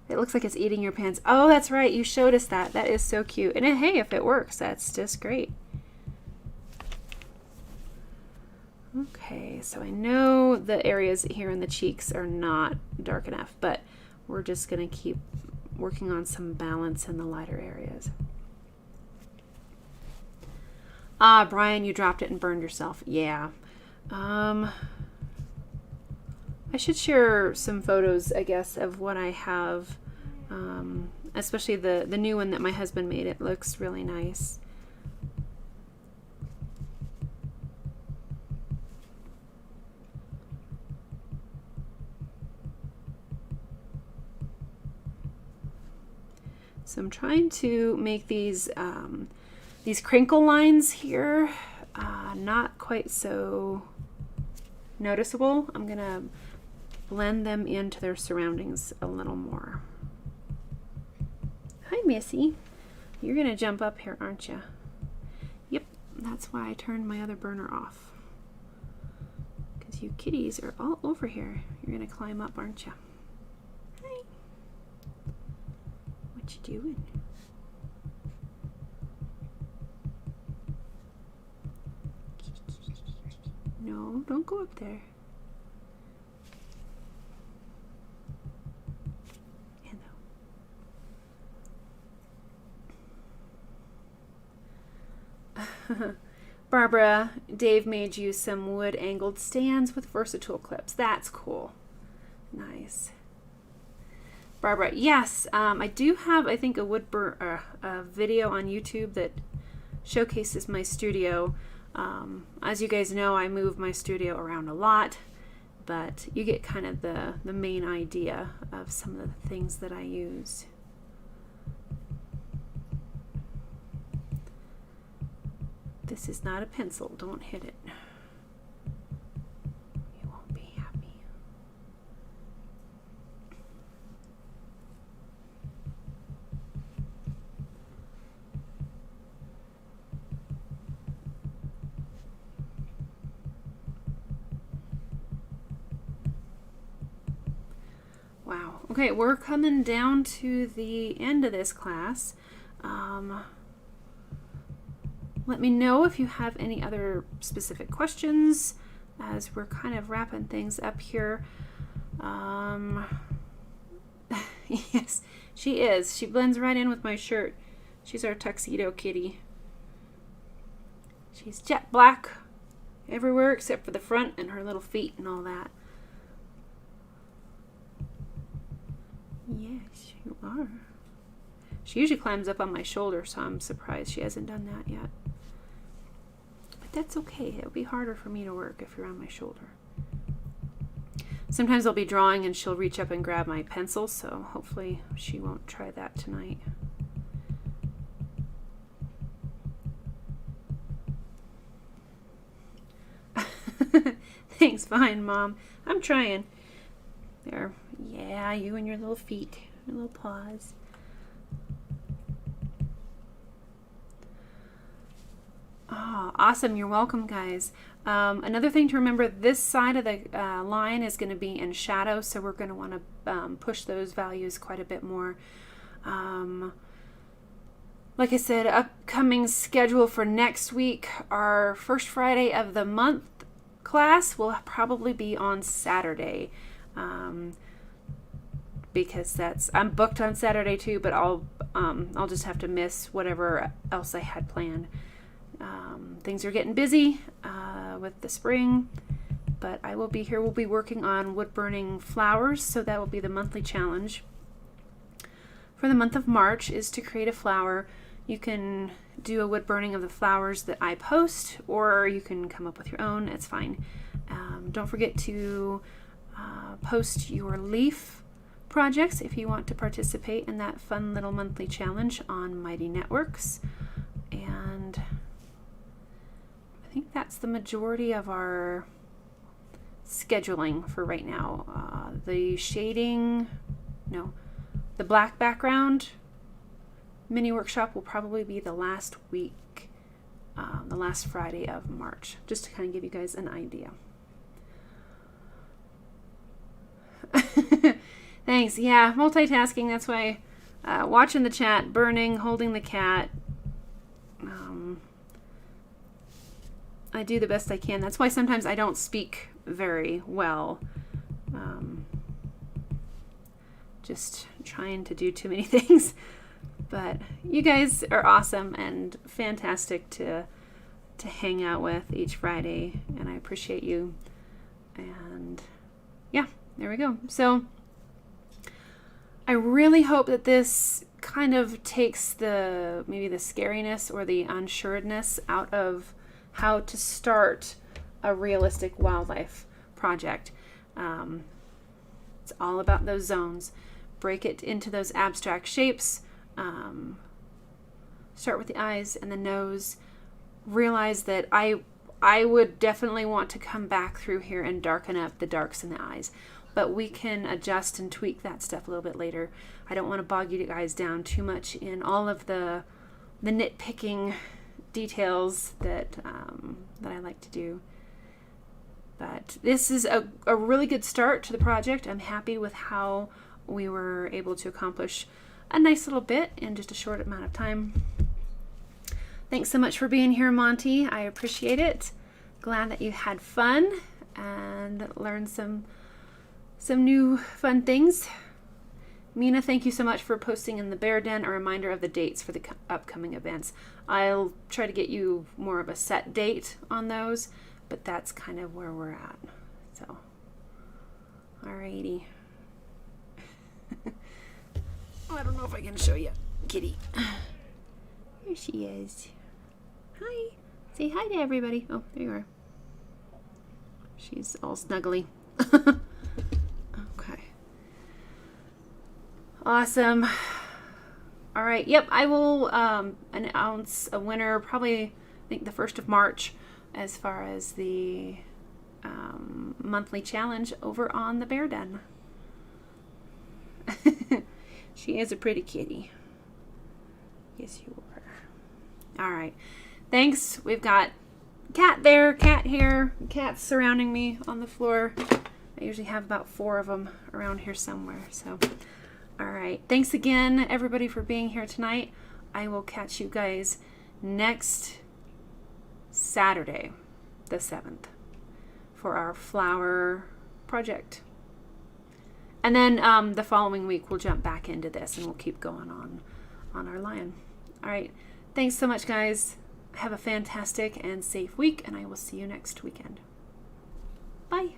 looks like it's eating your pans. Oh, that's right. You showed us that. That is so cute. And hey, if it works, that's just great. Okay, so I know the areas here in the cheeks are not dark enough, but we're just going to keep working on some balance in the lighter areas. Ah, Brian, you dropped it and burned yourself. Yeah. I should share some photos, I guess, of what I have, especially the new one that my husband made. It looks really nice. So I'm trying to make these crinkle lines here not quite so noticeable. I'm going to blend them into their surroundings a little more. Hi, Missy. You're going to jump up here, aren't you? Yep, that's why I turned my other burner off. Because you kitties are all over here. You're going to climb up, aren't you? Hi. What you doing? No, don't go up there. Hello. Barbara, Dave made you some wood angled stands with versatile clips. That's cool. Nice. Barbara, yes, I do have, I think, a video on YouTube that showcases my studio. As you guys know, I move my studio around a lot, but you get kind of the main idea of some of the things that I use. This is not a pencil. Don't hit it. You won't be happy. Wow. Okay, we're coming down to the end of this class. Let me know if you have any other specific questions as we're kind of wrapping things up here. Yes, she is. She blends right in with my shirt. She's our tuxedo kitty. She's jet black everywhere except for the front and her little feet and all that. Yes, you are. She usually climbs up on my shoulder, so I'm surprised she hasn't done that yet. But that's okay. It'll be harder for me to work if you're on my shoulder. Sometimes I'll be drawing and she'll reach up and grab my pencil, so hopefully she won't try that tonight. Thanks, fine, Mom. I'm trying. There. Yeah, you and your little feet, your little paws. Oh, awesome. You're welcome, guys. Another thing to remember, this side of the line is going to be in shadow, so we're going to want to push those values quite a bit more. Like I said, upcoming schedule for next week, our first Friday of the month, class will probably be on Saturday, because I'm booked on Saturday too, but I'll just have to miss whatever else I had planned. Things are getting busy with the spring, but I will be here. We'll be working on wood burning flowers, so that will be the monthly challenge. For the month of March is to create a flower. You can do a wood burning of the flowers that I post, or you can come up with your own. It's fine. Don't forget to post your leaf projects if you want to participate in that fun little monthly challenge on Mighty Networks. And I think that's the majority of our scheduling for right now. The shading, no, the black background mini workshop will probably be the last week, the last Friday of March, just to kind of give you guys an idea. Thanks. Yeah, multitasking. That's why watching the chat, burning, holding the cat. I do the best I can. That's why sometimes I don't speak very well. Just trying to do too many things. But you guys are awesome and fantastic to hang out with each Friday, and I appreciate you. And yeah, there we go. So I really hope that this kind of takes maybe the scariness or the unsureness out of how to start a realistic wildlife project. It's all about those zones. Break it into those abstract shapes. Start with the eyes and the nose. Realize that I would definitely want to come back through here and darken up the darks in the eyes, but we can adjust and tweak that stuff a little bit later. I don't want to bog you guys down too much in all of the nitpicking details that I like to do. But this is a really good start to the project. I'm happy with how we were able to accomplish a nice little bit in just a short amount of time. Thanks so much for being here, Monty. I appreciate it. Glad that you had fun and learned some new fun things. Mina, thank you so much for posting in the Bear Den a reminder of the dates for the upcoming events. I'll try to get you more of a set date on those, but that's kind of where we're at. So, alrighty. I don't know if I can show you Kitty. Here she is. Hi. Say hi to everybody. Oh, there you are. She's all snuggly. Okay. Awesome. All right. Yep, I will announce a winner probably, I think, the 1st of March as far as the monthly challenge over on the Bear Den. She is a pretty kitty. Yes, you are. All right. Thanks. We've got cat there, cat here, cats surrounding me on the floor. I usually have about 4 of them around here somewhere. So, all right. Thanks again, everybody, for being here tonight. I will catch you guys next Saturday, the 7th, for our flower project. And then the following week, we'll jump back into this and we'll keep going on our lion. All right. Thanks so much, guys. Have a fantastic and safe week, and I will see you next weekend. Bye.